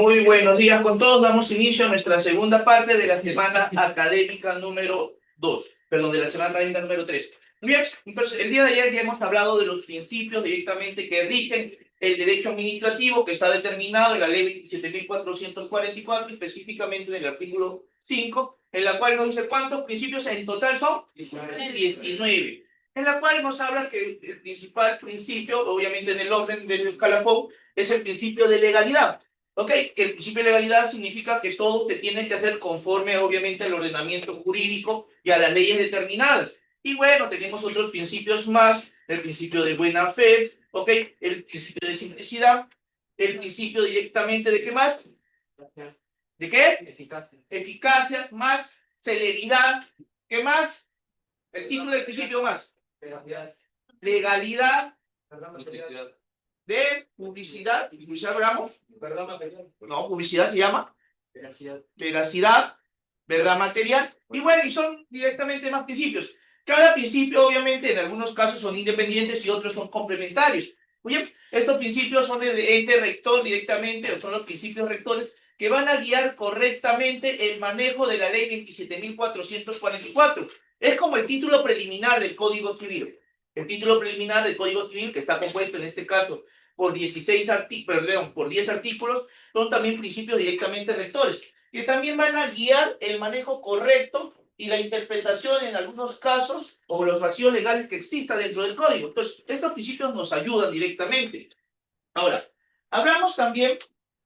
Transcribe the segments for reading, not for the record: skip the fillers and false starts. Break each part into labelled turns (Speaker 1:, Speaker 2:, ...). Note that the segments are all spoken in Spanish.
Speaker 1: Muy buenos días con todos. Damos inicio a nuestra segunda parte de la semana académica número 2, perdón, de la semana académica número 3. Muy bien, entonces el día de ayer ya hemos hablado de los principios directamente que rigen el derecho administrativo que está determinado en la ley 27.444, específicamente en el artículo 5, en la cual nos dice cuántos principios en total son 19, en la cual nos habla que el principal principio, obviamente en el orden del escalafón, es el principio de legalidad. Ok, que el principio de legalidad significa que todo se tiene que hacer conforme, obviamente, al ordenamiento jurídico y a las leyes determinadas. Y bueno, tenemos otros principios más, el principio de buena fe, ok, el principio de simplicidad, el principio directamente de qué más, ¿de qué? Eficacia. Eficacia más celeridad, ¿qué más? El título del principio más. Legalidad. De publicidad, publicidad hablamos, verdad material. No, publicidad se llama veracidad, verdad material, y bueno, y son directamente más principios. Cada principio, obviamente, en algunos casos son independientes y otros son complementarios. Oye, estos principios son el ente rector directamente, o son los principios rectores que van a guiar correctamente el manejo de la ley 27.444. Es como el título preliminar del Código Civil. El título preliminar del Código Civil, que está compuesto en este caso por 10 artículos, son también principios directamente rectores, que también van a guiar el manejo correcto y la interpretación en algunos casos o los vacíos legales que exista dentro del código. Entonces, estos principios nos ayudan directamente. Ahora, hablamos también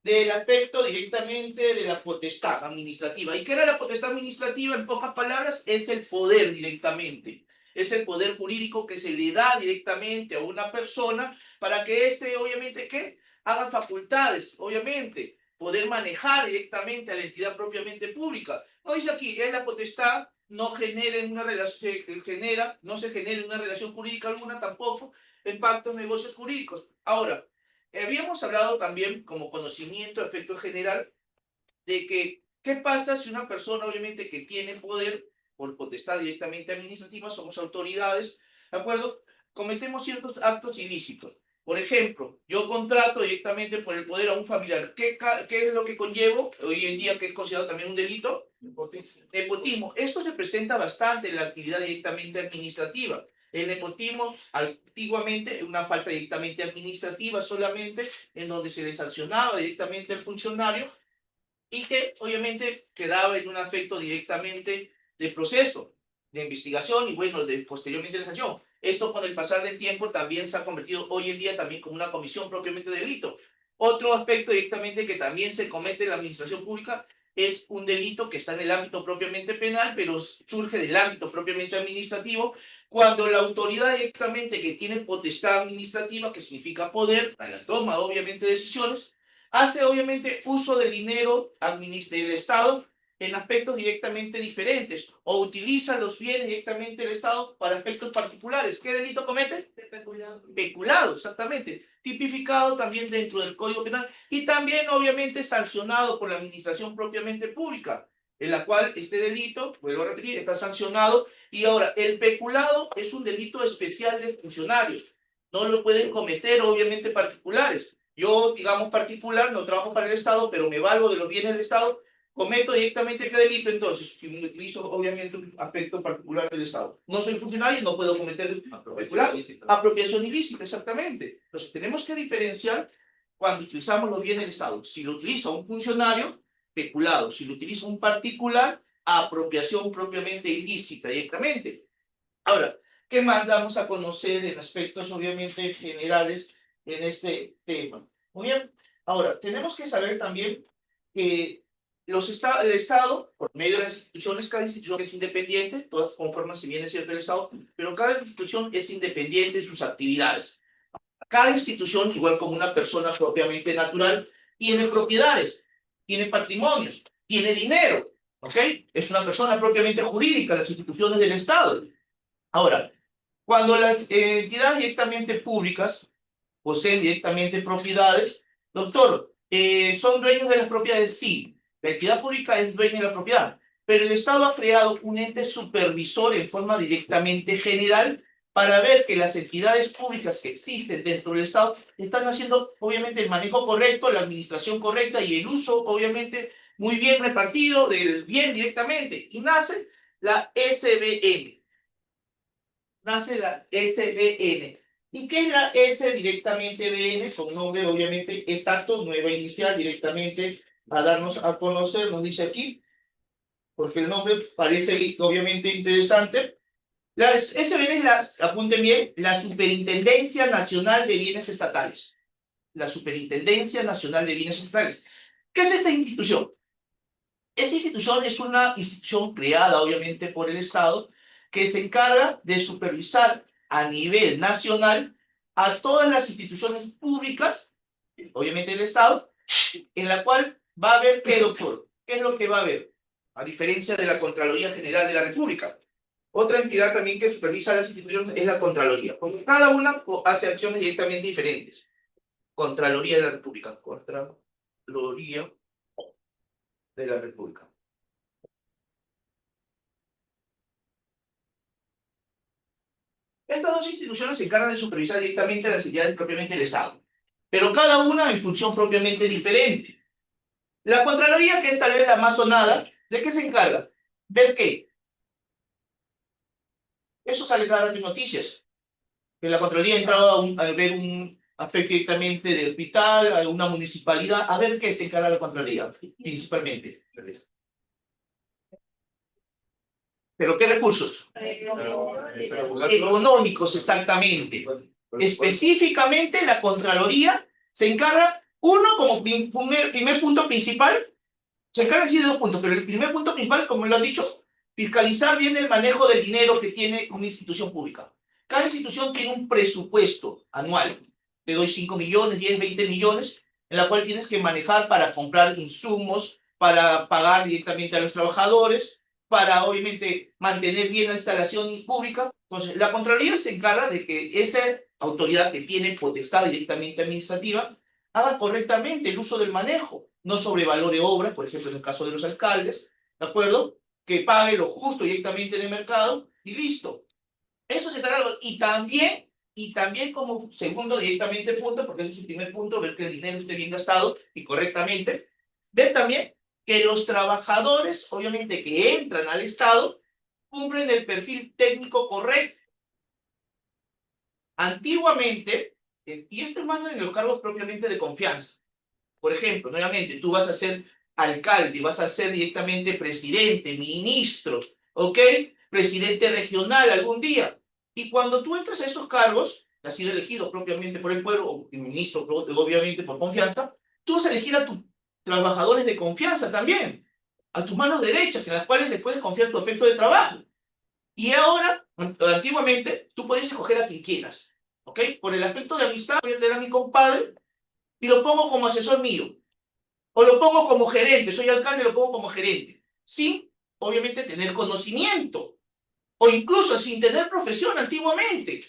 Speaker 1: del aspecto directamente de la potestad administrativa. ¿Y qué era la potestad administrativa? En pocas palabras, es el poder directamente. Es el poder jurídico que se le da directamente a una persona para que éste, obviamente, ¿qué? Haga facultades, obviamente, poder manejar directamente a la entidad propiamente pública. No dice aquí, es la potestad, no genera una relación, no se genera una relación jurídica alguna tampoco en pactos, negocios jurídicos. Ahora, habíamos hablado también como conocimiento, efecto general, de que qué pasa si una persona, obviamente, que tiene poder por potestad directamente administrativa, somos autoridades, ¿de acuerdo? Cometemos ciertos actos ilícitos. Por ejemplo, yo contrato directamente por el poder a un familiar. ¿Qué es lo que conllevo hoy en día que es considerado también un delito? Nepotismo. Esto se presenta bastante en la actividad directamente administrativa. El nepotismo, antiguamente, una falta directamente administrativa solamente, en donde se le sancionaba directamente al funcionario y que obviamente quedaba en un aspecto directamente de proceso, de investigación y bueno, posteriormente de sanción. Esto con el pasar del tiempo también se ha convertido hoy en día también como una comisión propiamente de delito. Otro aspecto directamente que también se comete en la administración pública es un delito que está en el ámbito propiamente penal, pero surge del ámbito propiamente administrativo, cuando la autoridad directamente que tiene potestad administrativa, que significa poder, a la toma obviamente de decisiones, hace obviamente uso del dinero del Estado en aspectos directamente diferentes o utiliza los bienes directamente del Estado para aspectos particulares. ¿Qué delito comete? Peculado. Peculado, exactamente. Tipificado también dentro del Código Penal y también obviamente sancionado por la administración propiamente pública, en la cual este delito, vuelvo a repetir, está sancionado. Y ahora, el peculado es un delito especial de funcionarios. No lo pueden cometer obviamente particulares. Yo, digamos, particular, no trabajo para el Estado, pero me valgo de los bienes del Estado, cometo directamente este delito, entonces, si utilizo obviamente un aspecto particular del Estado. No soy funcionario, no puedo cometer apropiación ilícita, exactamente. Entonces, tenemos que diferenciar cuando utilizamos los bienes del Estado. Si lo utiliza un funcionario, peculado. Si lo utiliza un particular, apropiación propiamente ilícita directamente. Ahora, ¿qué más damos a conocer en aspectos obviamente generales en este tema? Muy bien, ahora, tenemos que saber también que el Estado, por medio de las instituciones, cada institución es independiente, todas conforman, si bien es cierto, el Estado, pero cada institución es independiente en sus actividades. Cada institución, igual como una persona propiamente natural, tiene propiedades, tiene patrimonios, tiene dinero, ¿ok? Es una persona propiamente jurídica, las instituciones del Estado. Ahora, cuando las entidades directamente públicas poseen directamente propiedades, doctor, ¿son dueños de las propiedades? Sí, la entidad pública es dueña de la propiedad, pero el Estado ha creado un ente supervisor en forma directamente general para ver que las entidades públicas que existen dentro del Estado están haciendo, obviamente, el manejo correcto, la administración correcta y el uso, obviamente, muy bien repartido, del bien directamente. Y nace la SBN. Nace la SBN. ¿Y qué es la S directamente BN? Con nombre, obviamente, exacto, nueva inicial, directamente a darnos a conocer, nos dice aquí, porque el nombre parece, obviamente, interesante. La SBN es la, apunten bien, la Superintendencia Nacional de Bienes Estatales. La Superintendencia Nacional de Bienes Estatales. ¿Qué es esta institución? Esta institución es una institución creada, obviamente, por el Estado, que se encarga de supervisar a nivel nacional a todas las instituciones públicas, obviamente del Estado, en la cual va a haber, ¿qué, doctor? ¿Qué es lo que va a haber? A diferencia de la Contraloría General de la República. Otra entidad también que supervisa las instituciones es la Contraloría, porque cada una hace acciones directamente diferentes. Contraloría de la República. Contraloría de la República. Estas dos instituciones se encargan de supervisar directamente las entidades propiamente del Estado, pero cada una en función propiamente diferente. La Contraloría, que es tal vez la más sonada, ¿de qué se encarga? Ver qué. Eso sale cada vez en noticias. Que la Contraloría entraba a ver un aspecto directamente del hospital, a una municipalidad, a ver qué se encarga la Contraloría, principalmente. ¿Pero qué recursos? Económicos, exactamente. Específicamente, la Contraloría se encarga, uno, como primer punto principal, se encarga sí de dos puntos, pero el primer punto principal, como lo han dicho, fiscalizar bien el manejo del dinero que tiene una institución pública. Cada institución tiene un presupuesto anual. Te doy 5 millones, 10, 20 millones, en la cual tienes que manejar para comprar insumos, para pagar directamente a los trabajadores, para obviamente mantener bien la instalación pública. Entonces, la Contraloría se encarga de que esa autoridad que tiene potestad directamente administrativa haga correctamente el uso del manejo, no sobrevalore obras, por ejemplo, en el caso de los alcaldes, ¿de acuerdo? Que pague lo justo directamente en el mercado y listo. Eso se trata. Y también como segundo directamente punto, porque ese es el primer punto, ver que el dinero esté bien gastado y correctamente, ver también que los trabajadores, obviamente, que entran al Estado, cumplen el perfil técnico correcto. Antiguamente, y esto es más en los cargos propiamente de confianza. Por ejemplo, nuevamente, tú vas a ser alcalde, vas a ser directamente presidente, ministro, ¿ok? Presidente regional algún día. Y cuando tú entras a esos cargos, que has sido elegido propiamente por el pueblo, o ministro, obviamente por confianza, tú vas a elegir a tus trabajadores de confianza también, a tus manos derechas, en las cuales le puedes confiar tu aspecto de trabajo. Y ahora, antiguamente, tú puedes escoger a quien quieras, ¿ok? Por el aspecto de amistad, voy a tener a mi compadre y lo pongo como asesor mío. O lo pongo como gerente, soy alcalde y lo pongo como gerente. Sin, obviamente, tener conocimiento. O incluso sin tener profesión antiguamente.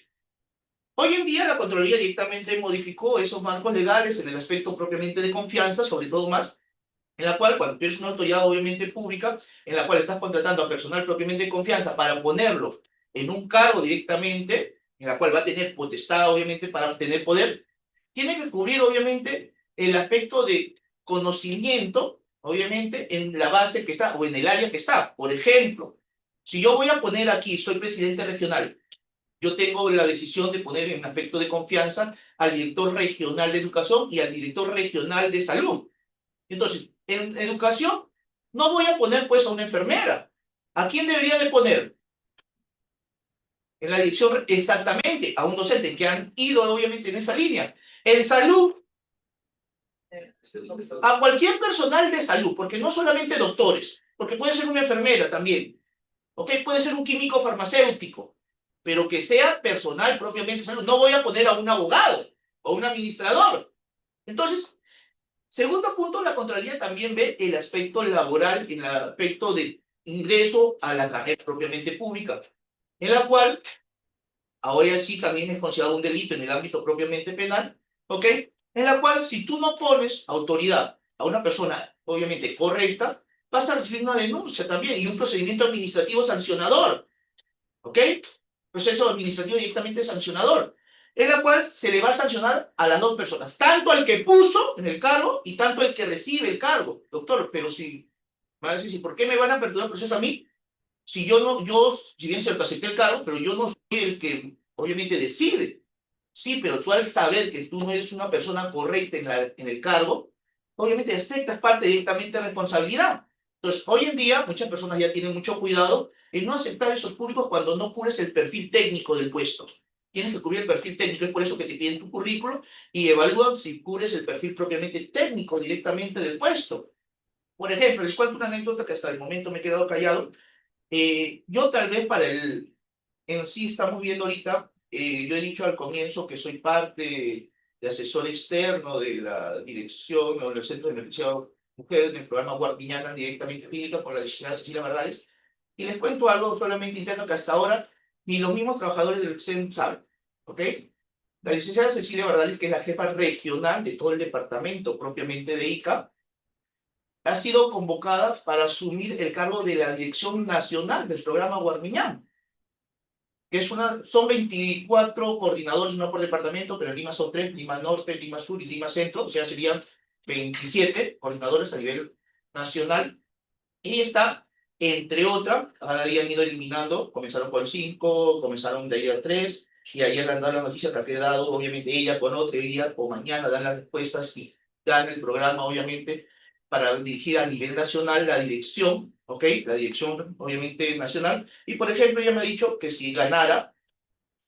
Speaker 1: Hoy en día la Contraloría directamente modificó esos marcos legales en el aspecto propiamente de confianza, sobre todo más, en la cual cuando tú eres una autoridad obviamente pública, en la cual estás contratando a personal propiamente de confianza para ponerlo en un cargo directamente, en la cual va a tener potestad obviamente para obtener poder, tiene que cubrir obviamente el aspecto de conocimiento, obviamente, en la base que está o en el área que está. Por ejemplo, si yo voy a poner aquí, soy presidente regional, yo tengo la decisión de poner en aspecto de confianza al director regional de educación y al director regional de salud. Entonces, en educación, no voy a poner pues a una enfermera. ¿A quién debería de poner? En la dirección exactamente, a un docente que han ido obviamente en esa línea. En salud, a cualquier personal de salud, porque no solamente doctores, porque puede ser una enfermera también, ¿ok? Puede ser un químico farmacéutico, pero que sea personal propiamente de salud. No voy a poner a un abogado o un administrador. Entonces, segundo punto, la Contraloría también ve el aspecto laboral, en el aspecto de ingreso a la carrera propiamente pública, en la cual ahora sí también es considerado un delito en el ámbito propiamente penal, ¿ok? En la cual si tú no pones autoridad a una persona obviamente correcta, vas a recibir una denuncia también y un procedimiento administrativo sancionador, ¿ok? proceso administrativo directamente sancionador, en la cual se le va a sancionar a las dos personas, tanto al que puso en el cargo y tanto al que recibe el cargo. Doctor, pero si, me va a decir, ¿y por qué me van a perdonar el proceso a mí? Si yo no, yo, si bien cierto, acepté el cargo, pero yo no soy el que obviamente decide. Sí, pero tú al saber que tú no eres una persona correcta en el cargo, obviamente aceptas parte directamente de responsabilidad. Entonces, hoy en día, muchas personas ya tienen mucho cuidado en no aceptar esos públicos cuando no cubres el perfil técnico del puesto. Tienes que cubrir el perfil técnico, es por eso que te piden tu currículo y evalúan si cubres el perfil propiamente técnico directamente del puesto. Por ejemplo, les cuento una anécdota que hasta el momento me he quedado callado. Yo tal vez en sí estamos viendo ahorita, yo he dicho al comienzo que soy parte de asesor externo de la dirección o del Centro de Emergencia Mujeres del programa Guardiñana directamente clínica por la licenciada Cecilia Bardales. Y les cuento algo solamente interno que hasta ahora ni los mismos trabajadores del CEN saben, ¿ok? La licenciada Cecilia Bardales, que es la jefa regional de todo el departamento propiamente de ICA, ha sido convocada para asumir el cargo de la dirección nacional del programa Guardiñán, que son 24 coordinadores, no por departamento, pero en Lima son 3, Lima Norte, Lima Sur y Lima Centro, o sea, serían 27 coordinadores a nivel nacional, y está, entre otras, cada día han ido eliminando, comenzaron con 5, comenzaron de ahí a 3, y ayer han dado la noticia que ha quedado, obviamente, ella con otro, y día o mañana dan las respuestas, si dan el programa, obviamente, para dirigir a nivel nacional la dirección, ¿ok? La dirección, obviamente, nacional, y por ejemplo, ella me ha dicho que si ganara,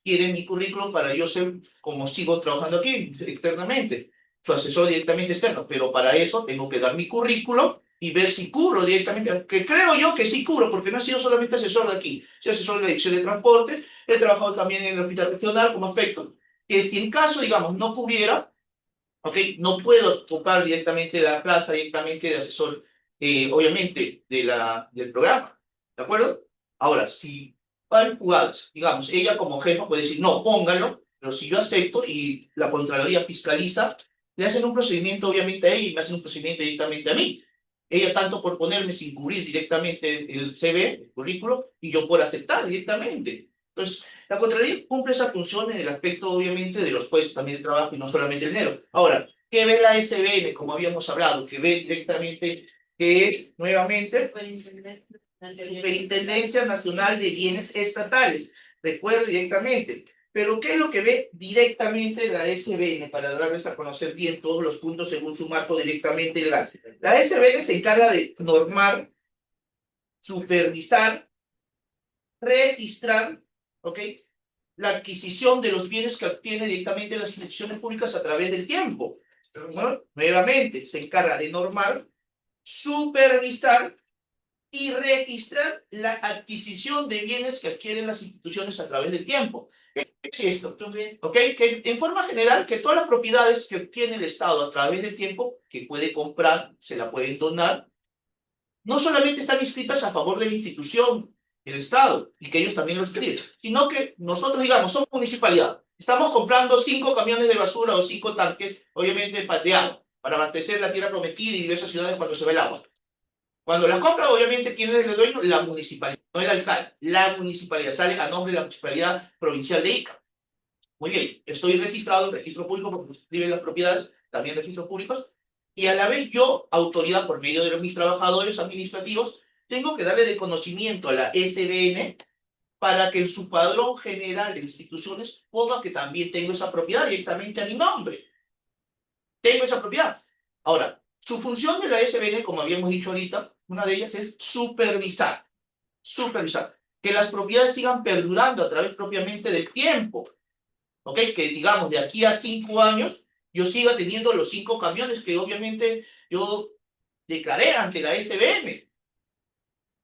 Speaker 1: quiere mi currículum para yo ser, como sigo trabajando aquí externamente, su asesor directamente externo, pero para eso tengo que dar mi currículum y ver si cubro directamente, que creo yo que sí cubro, porque no he sido solamente asesor de aquí, soy asesor de la dirección de transporte, he trabajado también en el hospital regional como aspecto, que si en caso, digamos, no cubriera, ¿ok? No puedo ocupar directamente la plaza directamente de asesor, obviamente, del programa, ¿de acuerdo? Ahora, si hay jugadas, digamos, ella como jefa puede decir, no, póngalo, pero si yo acepto y la Contraloría fiscaliza, le hacen un procedimiento obviamente a ella y me hacen un procedimiento directamente a mí. Ella tanto por ponerme sin cubrir directamente el CV, el currículo, y yo por aceptar directamente. Entonces, la Contraloría cumple esa función en el aspecto, obviamente, de los puestos también de trabajo y no solamente el dinero. Ahora, ¿qué ve la SBN, como habíamos hablado? Que ve directamente que es, nuevamente, Superintendencia Nacional de Bienes Estatales. Recuerde directamente. Pero, ¿qué es lo que ve directamente la SBN para darles a conocer bien todos los puntos según su marco directamente legal? La SBN se encarga de normar, supervisar, registrar, ¿ok? La adquisición de los bienes que obtiene directamente las instituciones públicas a través del tiempo. ¿No? Nuevamente, se encarga de normar, supervisar y registrar la adquisición de bienes que adquieren las instituciones a través del tiempo. ¿Qué es esto? ¿Ok? Que en forma general, que todas las propiedades que obtiene el Estado a través del tiempo, que puede comprar, se la pueden donar, no solamente están inscritas a favor de la institución, el Estado, y que ellos también lo escriben, sino que nosotros, digamos, somos municipalidad, estamos comprando 5 camiones de basura o 5 tanques, obviamente de agua, para abastecer la tierra prometida y diversas ciudades cuando se va el agua. Cuando la compra, obviamente, ¿quién es el dueño? La municipalidad, no el alcalde. La municipalidad sale a nombre de la municipalidad provincial de Ica. Muy bien, estoy registrado en registro público porque se escriben las propiedades, también registros públicos, y a la vez yo, autoridad por medio de mis trabajadores administrativos, tengo que darle de conocimiento a la SBN para que en su padrón general de instituciones ponga que también tengo esa propiedad directamente a mi nombre. Tengo esa propiedad. Ahora, su función de la SBN, como habíamos dicho ahorita, una de ellas es supervisar, que las propiedades sigan perdurando a través propiamente del tiempo. ¿Ok? Que digamos, de aquí a 5 años, yo siga teniendo los 5 camiones que obviamente yo declaré ante la SBM.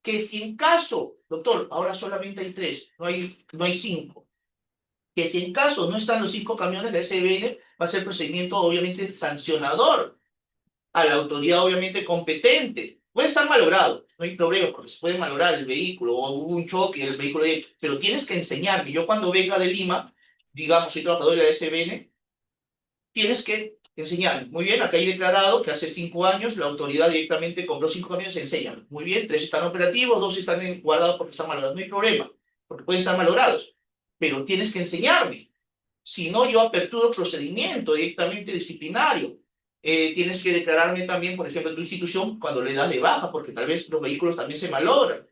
Speaker 1: Que si en caso, doctor, ahora solamente hay 3, no hay 5. Que si en caso no están los 5 camiones, la SBN va a hacer procedimiento obviamente sancionador a la autoridad obviamente competente. Puede estar malogrado, no hay problema, porque se puede malograr el vehículo o hubo un choque, el vehículo, pero tienes que enseñarme. Yo cuando venga de Lima, digamos, soy trabajador de la SBN, tienes que enseñarme. Muy bien, acá hay declarado que hace 5 años la autoridad directamente compró 5 camiones, enséñame. Muy bien, 3 están operativos, 2 están guardados porque están malogrados. No hay problema, porque pueden estar malogrados. pero tienes que enseñarme. Si no, yo aperturo procedimiento directamente disciplinario. Tienes que declararme también, por ejemplo, tu institución cuando le das de baja, porque tal vez los vehículos también se malogran.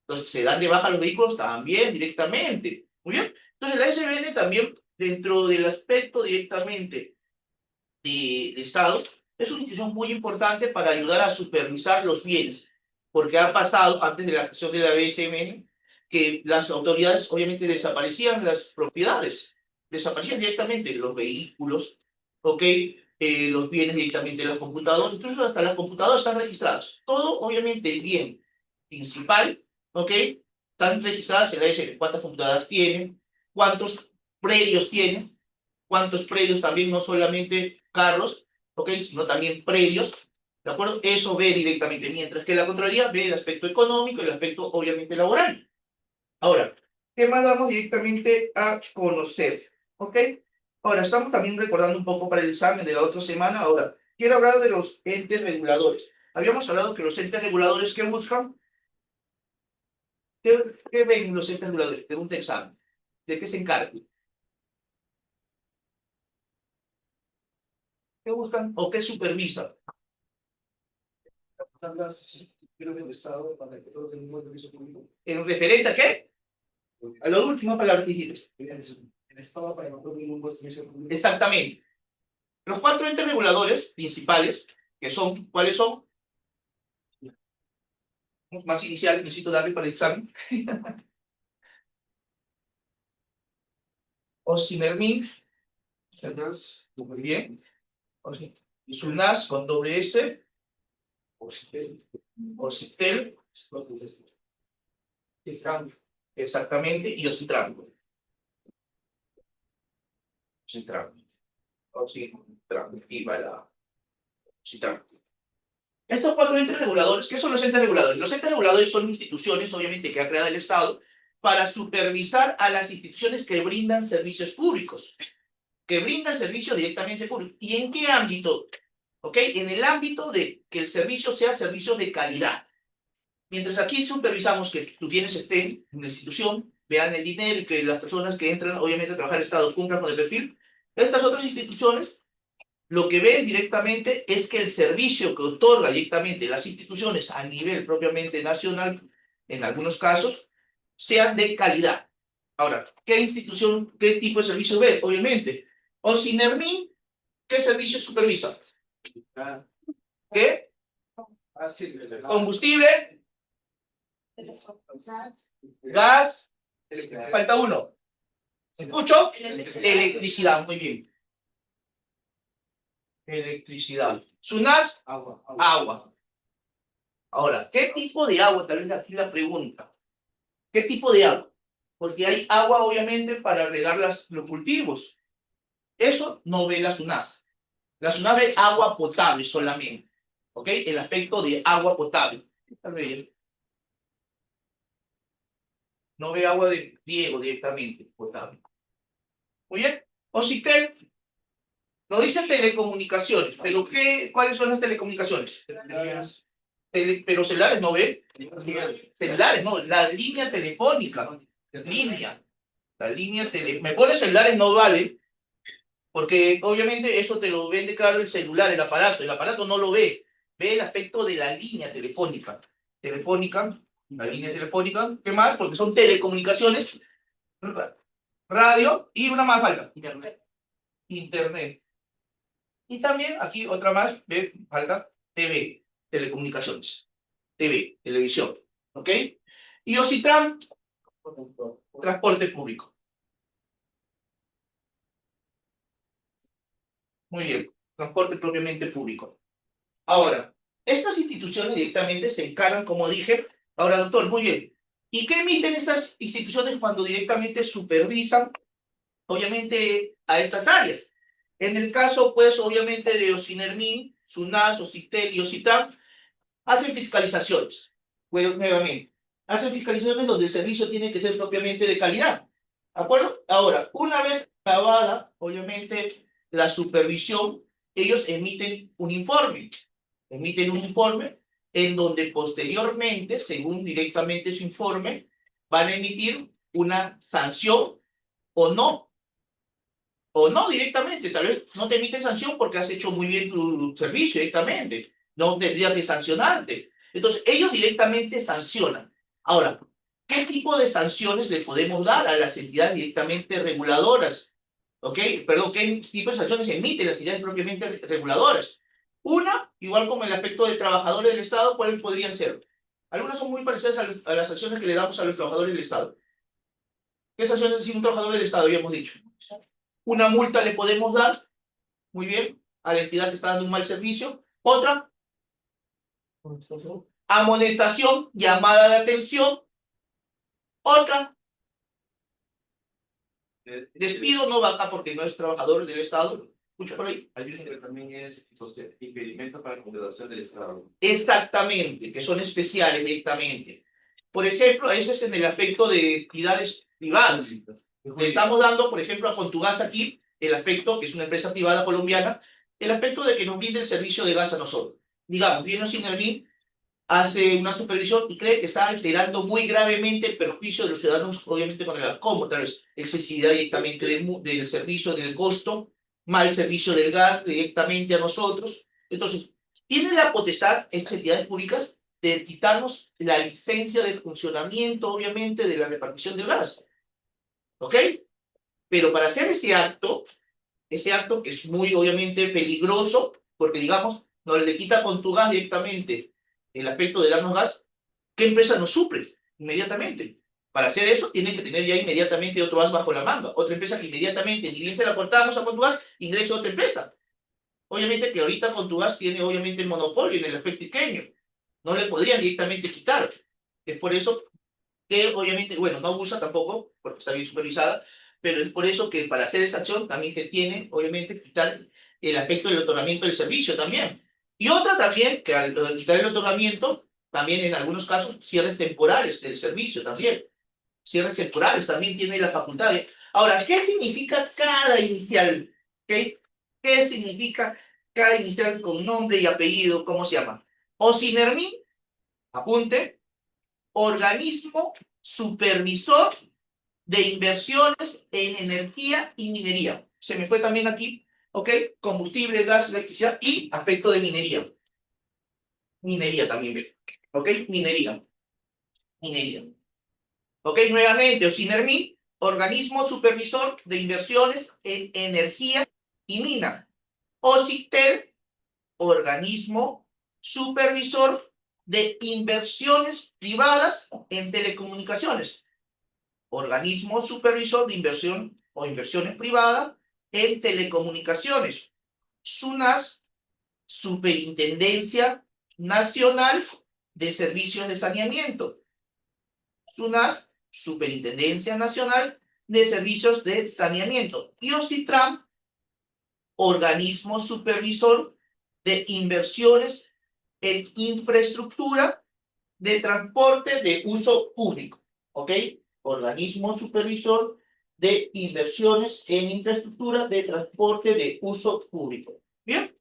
Speaker 1: Entonces, se dan de baja los vehículos también directamente. Muy bien. Entonces, la SBN también, dentro del aspecto directamente de Estado, es una institución muy importante para ayudar a supervisar los bienes, porque ha pasado, antes de la creación de la BSMN, que las autoridades obviamente desaparecían las propiedades, desaparecían directamente los vehículos, ¿ok? Los bienes directamente de las computadoras, incluso hasta las computadoras están registradas. Todo, obviamente, el bien principal, ¿ok? Están registradas en la SN. ¿Cuántas computadoras tienen? ¿Cuántos predios tienen? ¿Cuántos predios también? No solamente carros, ¿ok? Sino también predios, ¿de acuerdo? Eso ve directamente, mientras que la Contraloría ve el aspecto económico y el aspecto, obviamente, laboral. Ahora, ¿qué más vamos directamente a conocer? ¿Ok? Ahora, estamos también recordando un poco para el examen de la otra semana. Ahora, quiero hablar de los entes reguladores. Habíamos hablado que los entes reguladores, ¿qué buscan? ¿Qué ven los entes reguladores de un examen? ¿De qué se encargan? ¿Qué buscan o qué supervisan? ¿En referente a qué? A la última palabra que dijiste. Exactamente. Los cuatro entes reguladores principales, que son, ¿cuáles son? Más inicial, necesito darle para el examen. Ocimermin, muy bien. Sunas con doble S, Ocitel, exactamente, y Ocitram. Ocitram. Ocitram. Y va la Ocitram. Estos cuatro entes reguladores, ¿qué son los entes reguladores? Los entes reguladores son instituciones, obviamente, que ha creado el Estado para supervisar a las instituciones que brindan servicios públicos, que brindan servicios directamente públicos. ¿Y en qué ámbito? ¿Ok? En el ámbito de que el servicio sea servicio de calidad. Mientras aquí supervisamos que tú tienes estén en la institución, vean el dinero y que las personas que entran, obviamente, a trabajar al Estado cumplan con el perfil, estas otras instituciones lo que ven directamente es que el servicio que otorga directamente las instituciones a nivel propiamente nacional, en algunos casos, sean de calidad. Ahora, ¿qué institución, qué tipo de servicio ve? Obviamente, Ocinermin, ¿qué servicio supervisa? ¿Qué? Combustible, gas, falta uno. ¿Escucho? Electricidad, muy bien. Electricidad. ¿Sunas? Agua. Ahora, ¿qué tipo de agua? Tal vez aquí la pregunta. ¿Qué tipo de agua? Porque hay agua, obviamente, para regar los cultivos. Eso no ve la SUNAS. La SUNAS ve agua potable solamente. ¿Ok? El aspecto de agua potable. No ve agua de riego directamente, potable. Muy bien. Ocitel nos dice telecomunicaciones. ¿Pero qué? ¿Cuáles son las telecomunicaciones? Pero celulares no ve. Celulares, no. La línea telefónica. Línea. La línea telefónica. Me pone celulares no vale. Porque obviamente eso te lo vende claro el celular, el aparato no lo ve, ve el aspecto de la línea telefónica. Telefónica, la línea telefónica, ¿qué más? Porque son telecomunicaciones, radio y una más falta. Internet. Internet. Y también aquí otra más, ve, falta TV, telecomunicaciones. TV, televisión. ¿Ok? Y Ocitran, transporte público. Muy bien, transporte propiamente público. Ahora, estas instituciones directamente se encargan, como dije, ahora doctor, muy bien. ¿Y qué emiten estas instituciones cuando directamente supervisan, obviamente, a estas áreas? En el caso, pues, obviamente, de Ocinermin, SUNAS, Ocitel y Ocitran, hacen fiscalizaciones, pues, nuevamente. Hacen fiscalizaciones donde el servicio tiene que ser propiamente de calidad. ¿De acuerdo? Ahora, una vez acabada, obviamente, la supervisión, ellos emiten un informe en donde posteriormente, según directamente su informe, van a emitir una sanción o no directamente, tal vez no te emiten sanción porque has hecho muy bien tu servicio directamente, no tendrías que sancionarte. Entonces, ellos directamente sancionan. Ahora, ¿qué tipo de sanciones le podemos dar a las entidades directamente reguladoras? ¿Ok? Perdón, ¿qué tipo de sanciones emiten las entidades propiamente reguladoras? Una, igual como el aspecto de trabajadores del Estado, ¿cuáles podrían ser? Algunas son muy parecidas a las sanciones que le damos a los trabajadores del Estado. ¿Qué sanciones decide un trabajador del Estado? Habíamos dicho. Una multa le podemos dar, muy bien, a la entidad que está dando un mal servicio. Otra, amonestación, llamada de atención. Otra, despido, no va acá porque no es trabajador del Estado. Escucha por ahí.
Speaker 2: Hay uno que también es impedimento para la contratación del Estado.
Speaker 1: Exactamente, que son especiales directamente. Por ejemplo, eso es en el aspecto de entidades privadas. Le estamos dando, por ejemplo, a Contugas aquí el aspecto, que es una empresa privada colombiana, el aspecto de que nos brinde el servicio de gas a nosotros. Digamos, viene Sinergy, hace una supervisión y cree que está alterando muy gravemente el perjuicio de los ciudadanos, obviamente con el gas, como tal vez excesividad directamente del servicio, del costo, mal servicio del gas directamente a nosotros. Entonces, tiene la potestad, estas entidades públicas, de quitarnos la licencia de funcionamiento, obviamente, de la repartición del gas. ¿Ok? Pero para hacer ese acto que es muy obviamente peligroso, porque digamos, no le quita con tu gas directamente el aspecto de darnos gas, ¿qué empresa nos suple inmediatamente? Para hacer eso, tienen que tener ya inmediatamente otro gas bajo la manga. Otra empresa que inmediatamente, ni bien se la cortamos a Contugas, ingresa otra empresa. Obviamente que ahorita Contugas tiene obviamente el monopolio en el aspecto pequeño. No le podrían directamente quitar. Es por eso que obviamente, bueno, no abusa tampoco, porque está bien supervisada, pero es por eso que para hacer esa acción también te tiene, obviamente, quitar el aspecto del otorgamiento del servicio también. Y otra también, que al quitar el otorgamiento, también en algunos casos, cierres temporales del servicio también. Cierres temporales también tiene la facultad de... Ahora, ¿qué significa cada inicial? ¿Okay? ¿Qué significa cada inicial con nombre y apellido? ¿Cómo se llama? OSINERMI, apunte, organismo supervisor de inversiones en energía y minería. Se me fue también aquí, ¿ok? Combustible, gas, electricidad y aspecto de minería. Minería también, ¿ok? Minería. Minería. ¿Ok? Nuevamente, OSINERMI, organismo supervisor de inversiones en energía y mina. OSICTEL, organismo supervisor de inversiones privadas en telecomunicaciones. Organismo supervisor de inversión o inversiones privadas en telecomunicaciones. SUNAS, Superintendencia Nacional de Servicios de Saneamiento. SUNAS, Superintendencia Nacional de Servicios de Saneamiento. Y OSITRAM, Organismo Supervisor de Inversiones en Infraestructura de Transporte de Uso Público. ¿Ok? Organismo supervisor de inversiones en infraestructura de transporte de uso público. Bien,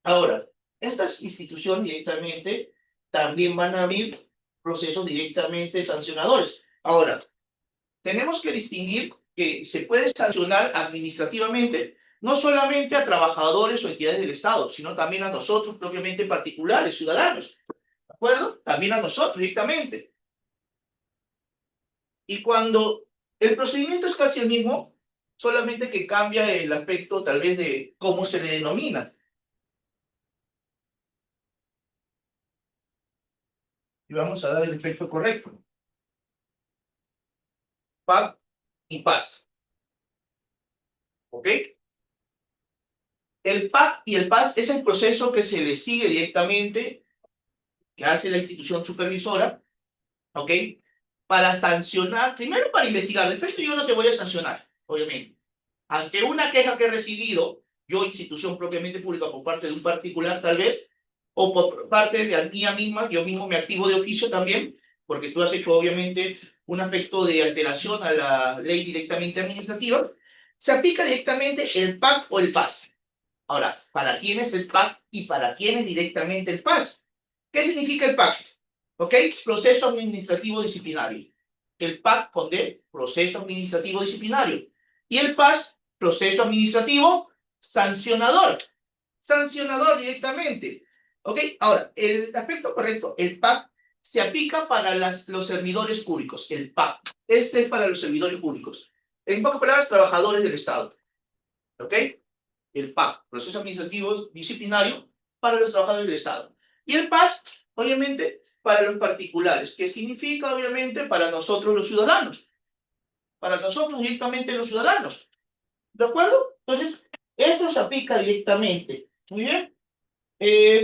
Speaker 1: ahora, estas instituciones directamente también van a abrir procesos directamente sancionadores. Ahora, tenemos que distinguir que se puede sancionar administrativamente no solamente a trabajadores o entidades del Estado, sino también a nosotros propiamente particulares, ciudadanos. ¿De acuerdo? También a nosotros directamente. Y cuando el procedimiento es casi el mismo, solamente que cambia el aspecto tal vez de cómo se le denomina. Y vamos a dar el efecto correcto. PAC y PAS. ¿Ok? El PAC y el PAS es el proceso que se le sigue directamente, que hace la institución supervisora, ¿ok? Para sancionar, primero para investigar. De efecto, yo no te voy a sancionar, obviamente. Ante una queja que he recibido, yo, institución propiamente pública, por parte de un particular, tal vez, o por parte de mía misma, yo mismo me activo de oficio también, porque tú has hecho, obviamente, un aspecto de alteración a la ley directamente administrativa, se aplica directamente el PAC o el PAS. Ahora, ¿para quién es el PAC y para quién es directamente el PAS? ¿Qué significa el PAC? ¿Ok? Proceso administrativo disciplinario. El PAC con D, proceso administrativo disciplinario. Y el PAS, proceso administrativo sancionador. Sancionador directamente. ¿Ok? Ahora, el aspecto correcto, el PAC se aplica para los servidores públicos. El PAC. Este es para los servidores públicos. En pocas palabras, trabajadores del Estado. ¿Ok? El PAC, proceso administrativo disciplinario para los trabajadores del Estado. Y el PAS, obviamente, para los particulares, que significa, obviamente, para nosotros los ciudadanos. Para nosotros directamente los ciudadanos. ¿De acuerdo? Entonces, eso se aplica directamente. Muy bien.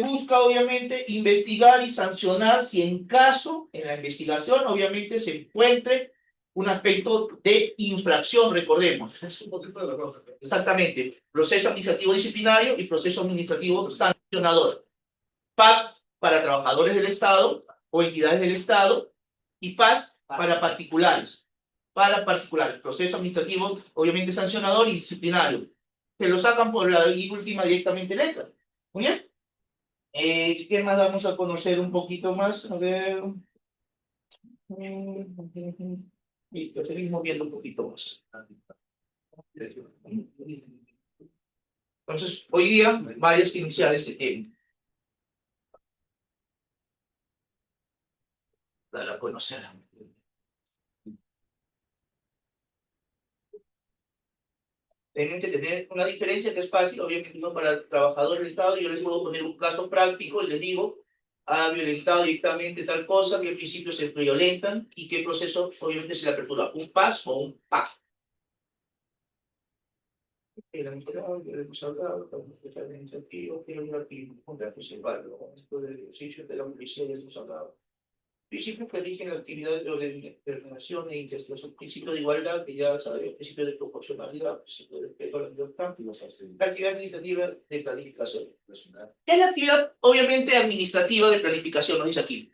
Speaker 1: Busca, obviamente, investigar y sancionar si en caso, en la investigación, obviamente, se encuentre un aspecto de infracción, recordemos. Exactamente. Proceso administrativo disciplinario y proceso administrativo sancionador. PAC para trabajadores del Estado o entidades del Estado y PAS para particulares. Para particulares. Proceso administrativo, obviamente, sancionador y disciplinario. Se lo sacan por la última directamente letra. Muy bien. ¿Qué más vamos a conocer un poquito más? A ver. Listo, seguimos viendo un poquito más. Entonces, hoy día, varias iniciales se tienen. Dar a conocer. Tienen que tener una diferencia que es fácil, obviamente, no para trabajadores del Estado. Yo les puedo poner un caso práctico y les digo, ha violentado directamente tal cosa, qué principios se violentan y qué proceso, obviamente, se le apertura. Un PAS o un PAC. El administrador, yo hemos hablado, estamos el incentivo, quiero ir aquí, contrato principal, después del ejercicio de la policía ya hemos hablado. Principios que rigen la actividad de ordenación e investigación, principio de igualdad, que ya sabemos, principio de proporcionalidad, principio de respeto a la libertad, la actividad administrativa de planificación. ¿Qué es la actividad, obviamente, administrativa de planificación? Nos dice aquí,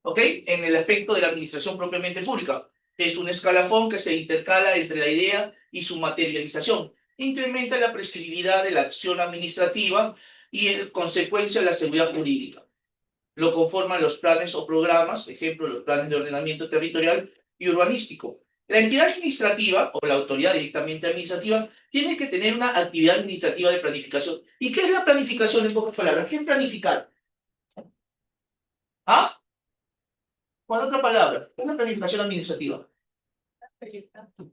Speaker 1: ¿ok? En el aspecto de la administración propiamente pública. Es un escalafón que se intercala entre la idea y su materialización. Incrementa la prescriptibilidad de la acción administrativa y, en consecuencia, la seguridad jurídica. Lo conforman los planes o programas, ejemplo, los planes de ordenamiento territorial y urbanístico. La entidad administrativa o la autoridad directamente administrativa tiene que tener una actividad administrativa de planificación. ¿Y qué es la planificación en pocas palabras? ¿Qué es planificar? ¿Ah? Con otra palabra, ¿qué es la planificación administrativa?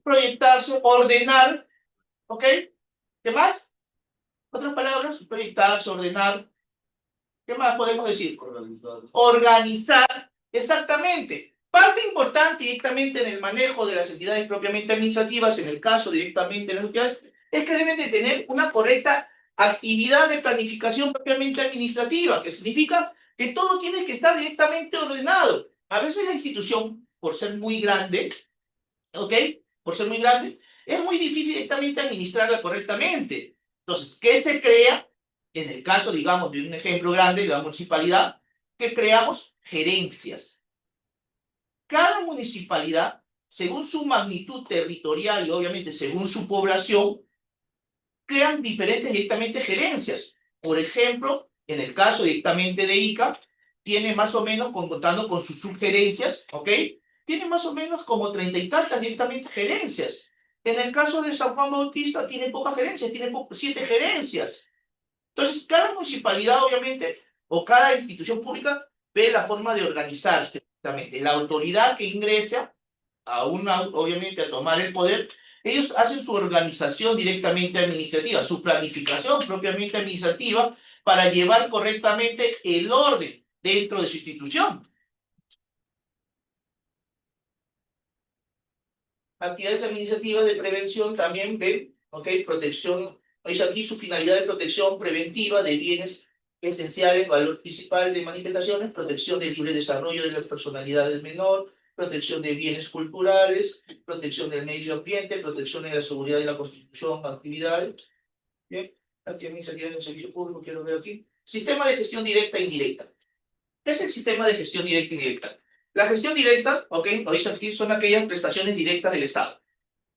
Speaker 1: Proyectarse, ordenar, ¿ok? ¿Qué más? Otras palabras, proyectarse, ordenar. ¿Qué más podemos decir? Organizar, exactamente. Parte importante directamente en el manejo de las entidades propiamente administrativas, en el caso directamente de las entidades, es que deben de tener una correcta actividad de planificación propiamente administrativa, que significa que todo tiene que estar directamente ordenado. A veces la institución, por ser muy grande, ¿ok? Por ser muy grande, es muy difícil directamente administrarla correctamente. Entonces, ¿qué se crea? En el caso, digamos, de un ejemplo grande, de la municipalidad, que creamos gerencias. Cada municipalidad, según su magnitud territorial y obviamente según su población, crean diferentes directamente gerencias. Por ejemplo, en el caso directamente de Ica, tiene más o menos, contando con sus subgerencias, ¿ok? Tiene más o menos como 30 y tantas directamente gerencias. En el caso de San Juan Bautista, tiene pocas gerencias, tiene 7 gerencias. Entonces, cada municipalidad, obviamente, o cada institución pública, ve la forma de organizarse. Exactamente. La autoridad que ingresa obviamente, a tomar el poder, ellos hacen su organización directamente administrativa, su planificación propiamente administrativa para llevar correctamente el orden dentro de su institución. Actividades administrativas de prevención también ven, ¿ok? Protección, es aquí su finalidad de protección preventiva de bienes esenciales, valor principal de manifestaciones, protección del libre desarrollo de la personalidad del menor, protección de bienes culturales, protección del medio ambiente, protección de la seguridad y la constitución, actividades. Bien, actividad administrativa del servicio público, quiero ver aquí. Sistema de gestión directa e indirecta. ¿Qué es el sistema de gestión directa e indirecta? La gestión directa, ok, lo dice aquí, son aquellas prestaciones directas del Estado.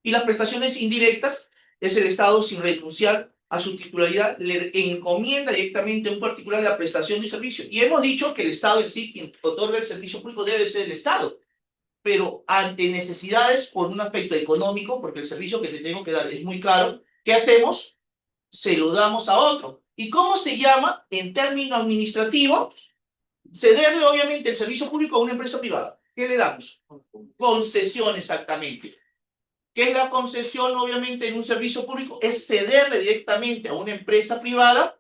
Speaker 1: Y las prestaciones indirectas es el Estado, sin renunciar a su titularidad, le encomienda directamente a un particular la prestación de servicio. Y hemos dicho que el Estado en sí, quien otorga el servicio público, debe ser el Estado. pero ante necesidades por un aspecto económico, porque el servicio que te tengo que dar es muy caro, ¿qué hacemos? Se lo damos a otro. ¿Y cómo se llama en término administrativo? Cederle obviamente el servicio público a una empresa privada. ¿Qué le damos? Concesión, exactamente. ¿Qué es la concesión obviamente en un servicio público? Es cederle directamente a una empresa privada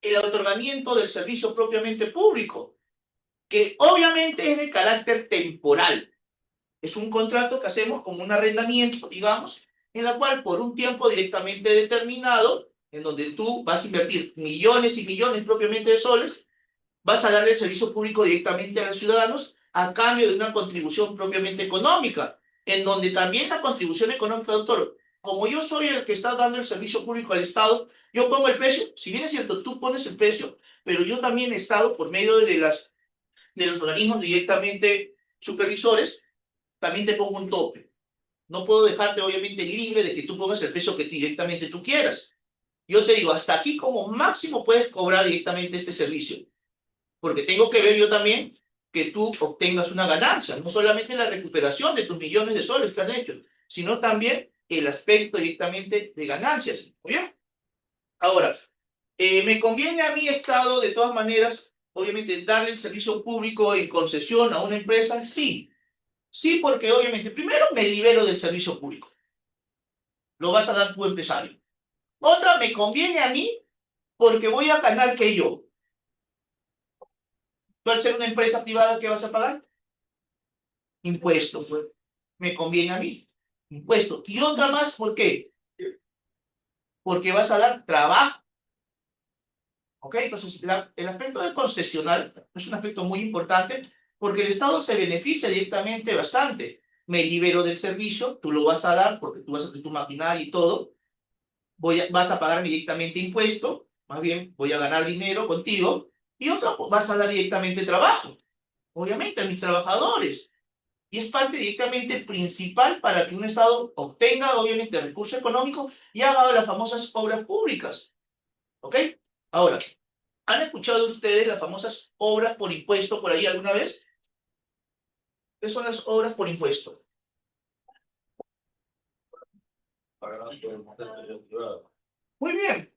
Speaker 1: el otorgamiento del servicio propiamente público, que obviamente es de carácter temporal. Es un contrato que hacemos como un arrendamiento, digamos, en la cual por un tiempo directamente determinado, en donde tú vas a invertir millones y millones propiamente de soles, vas a darle el servicio público directamente a los ciudadanos a cambio de una contribución propiamente económica, en donde también la contribución económica, doctor, como yo soy el que está dando el servicio público al Estado, yo pongo el precio, si bien es cierto, tú pones el precio, pero yo también, Estado, por medio de los organismos directamente supervisores, también te pongo un tope. No puedo dejarte, obviamente, libre de que tú pongas el precio que directamente tú quieras. Yo te digo, hasta aquí como máximo puedes cobrar directamente este servicio, porque tengo que ver yo también que tú obtengas una ganancia, no solamente la recuperación de tus millones de soles que has hecho, sino también el aspecto directamente de ganancias. ¿Muy bien? Ahora, ¿me conviene a mi Estado, de todas maneras, obviamente, darle el servicio público en concesión a una empresa? Sí. Sí, porque obviamente, primero me libero del servicio público. Lo vas a dar tu empresario. Otra, me conviene a mí porque voy a ganar que yo. Tú al ser una empresa privada, ¿qué vas a pagar? Impuestos, pues. Me conviene a mí. Impuestos. Y otra más, ¿por qué? Porque vas a dar trabajo. ¿Ok? Entonces, el aspecto de concesional es un aspecto muy importante porque el Estado se beneficia directamente bastante. Me libero del servicio, tú lo vas a dar porque tú vas a tener tu maquinaria y todo. Vas a pagar directamente impuestos, más bien voy a ganar dinero contigo. Y otra, pues, vas a dar directamente trabajo, obviamente, a mis trabajadores. Y es parte directamente principal para que un Estado obtenga, obviamente, recursos económicos y haga las famosas obras públicas. ¿Ok? Ahora, ¿han escuchado ustedes las famosas obras por impuesto por ahí alguna vez? ¿Qué son las obras por impuesto? Muy bien.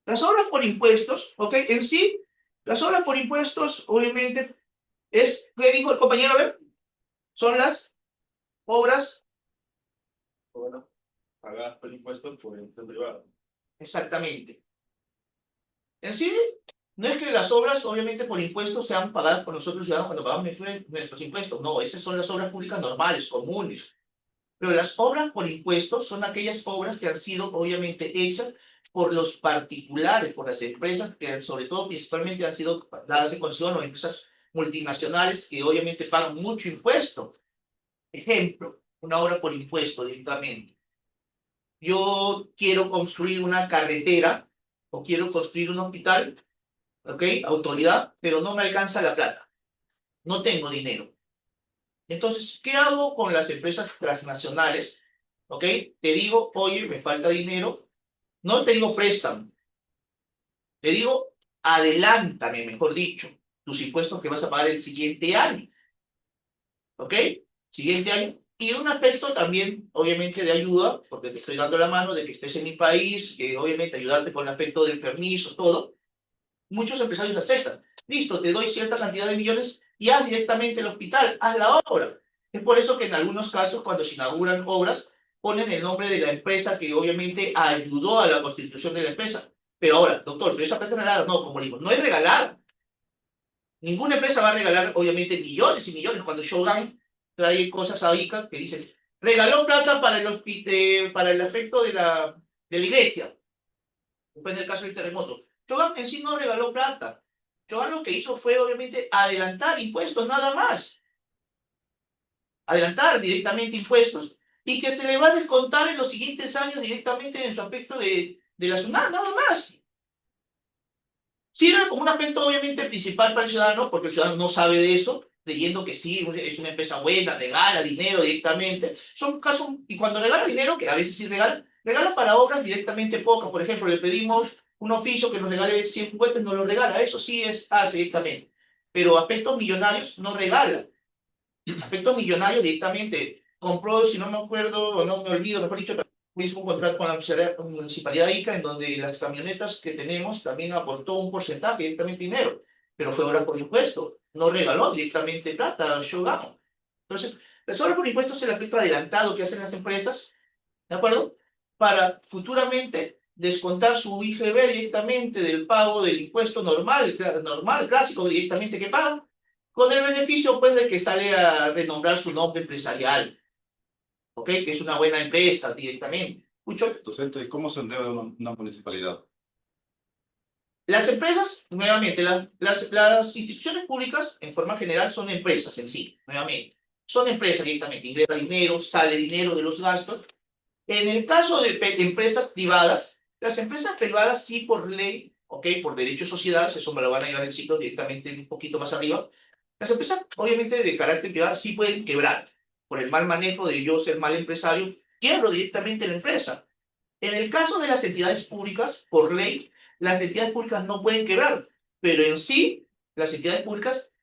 Speaker 1: Las obras por impuestos, ¿ok? En sí, las obras por impuestos, obviamente, ¿qué dijo el compañero? A ver, son las obras.
Speaker 2: Bueno, pagar por impuestos por el privado.
Speaker 1: Exactamente. En sí, no es que las obras, obviamente, por impuestos sean pagadas por nosotros ciudadanos cuando pagamos nuestros impuestos. No, esas son las obras públicas normales, comunes. Pero las obras por impuestos son aquellas obras que han sido, obviamente, hechas por los particulares, por las empresas que, sobre todo, principalmente, han sido dadas en concesión o empresas multinacionales que, obviamente, pagan mucho impuesto. Ejemplo, una obra por impuesto directamente. Yo quiero construir una carretera o quiero construir un hospital, ¿ok? Autoridad, pero no me alcanza la plata. No tengo dinero. Entonces, ¿qué hago con las empresas transnacionales? ¿Ok? Te digo, oye, me falta dinero. No te digo préstamo. Te digo, adelántame, mejor dicho, tus impuestos que vas a pagar el siguiente año. ¿Ok? Siguiente año. Y un aspecto también, obviamente, de ayuda, porque te estoy dando la mano de que estés en mi país, que obviamente ayudarte con el aspecto del permiso, todo. Muchos empresarios aceptan. Listo, te doy cierta cantidad de millones y haz directamente el hospital, haz la obra. Es por eso que en algunos casos, cuando se inauguran obras, ponen el nombre de la empresa que obviamente ayudó a la constitución de la empresa. Pero ahora, doctor, pero esa plata es regalada. No, como digo, no es regalada. Ninguna empresa va a regalar, obviamente, millones y millones. Cuando Shogun trae cosas a ICA que dicen, regaló plata para el aspecto de la iglesia. Después en el caso del terremoto. Shogun en sí no regaló plata. Shogun lo que hizo fue, obviamente, adelantar impuestos, nada más. Adelantar directamente impuestos y que se le va a descontar en los siguientes años directamente en su aspecto de la SUNAT, nada más. Sirve como un aspecto obviamente principal para el ciudadano, porque el ciudadano no sabe de eso, creyendo que sí, es una empresa buena, regala dinero directamente. Son casos, y cuando regala dinero, que a veces sí regala para obras directamente pocas. Por ejemplo, le pedimos un oficio que nos regale 100 juguetes, no lo regala, eso sí hace directamente. Pero aspectos millonarios no regala. Aspecto millonario directamente compró, si no me acuerdo, o no me olvido, mejor dicho, hizo un contrato con la municipalidad de Ica, en donde las camionetas que tenemos también aportó un porcentaje directamente dinero, pero fue obra por impuesto, no regaló directamente plata a Shogamo. Entonces, las obras por impuestos es el aspecto adelantado que hacen las empresas, ¿de acuerdo? Para futuramente descontar su IGB directamente del pago del impuesto normal, normal, clásico, directamente que pagan, con el beneficio, pues, de que sale a renombrar su nombre empresarial, ¿ok? Que es una buena empresa directamente. ¿Escucho?
Speaker 3: Entonces, ¿cómo se endeuda una municipalidad?
Speaker 1: Las empresas, nuevamente, las instituciones públicas, en forma general, son empresas en sí, nuevamente. Son empresas directamente, ingresa dinero, sale dinero de los gastos. En el caso de empresas privadas, las empresas privadas sí por ley, ¿ok? Por derecho de sociedades, eso me lo van a llevar el ciclo directamente un poquito más arriba. Las empresas, obviamente, de carácter privado sí pueden quebrar por el mal manejo de yo ser mal empresario, quiebro directamente la empresa. En el caso de las entidades públicas, por ley, las entidades públicas no pueden quebrar, pero en sí, las entidades públicas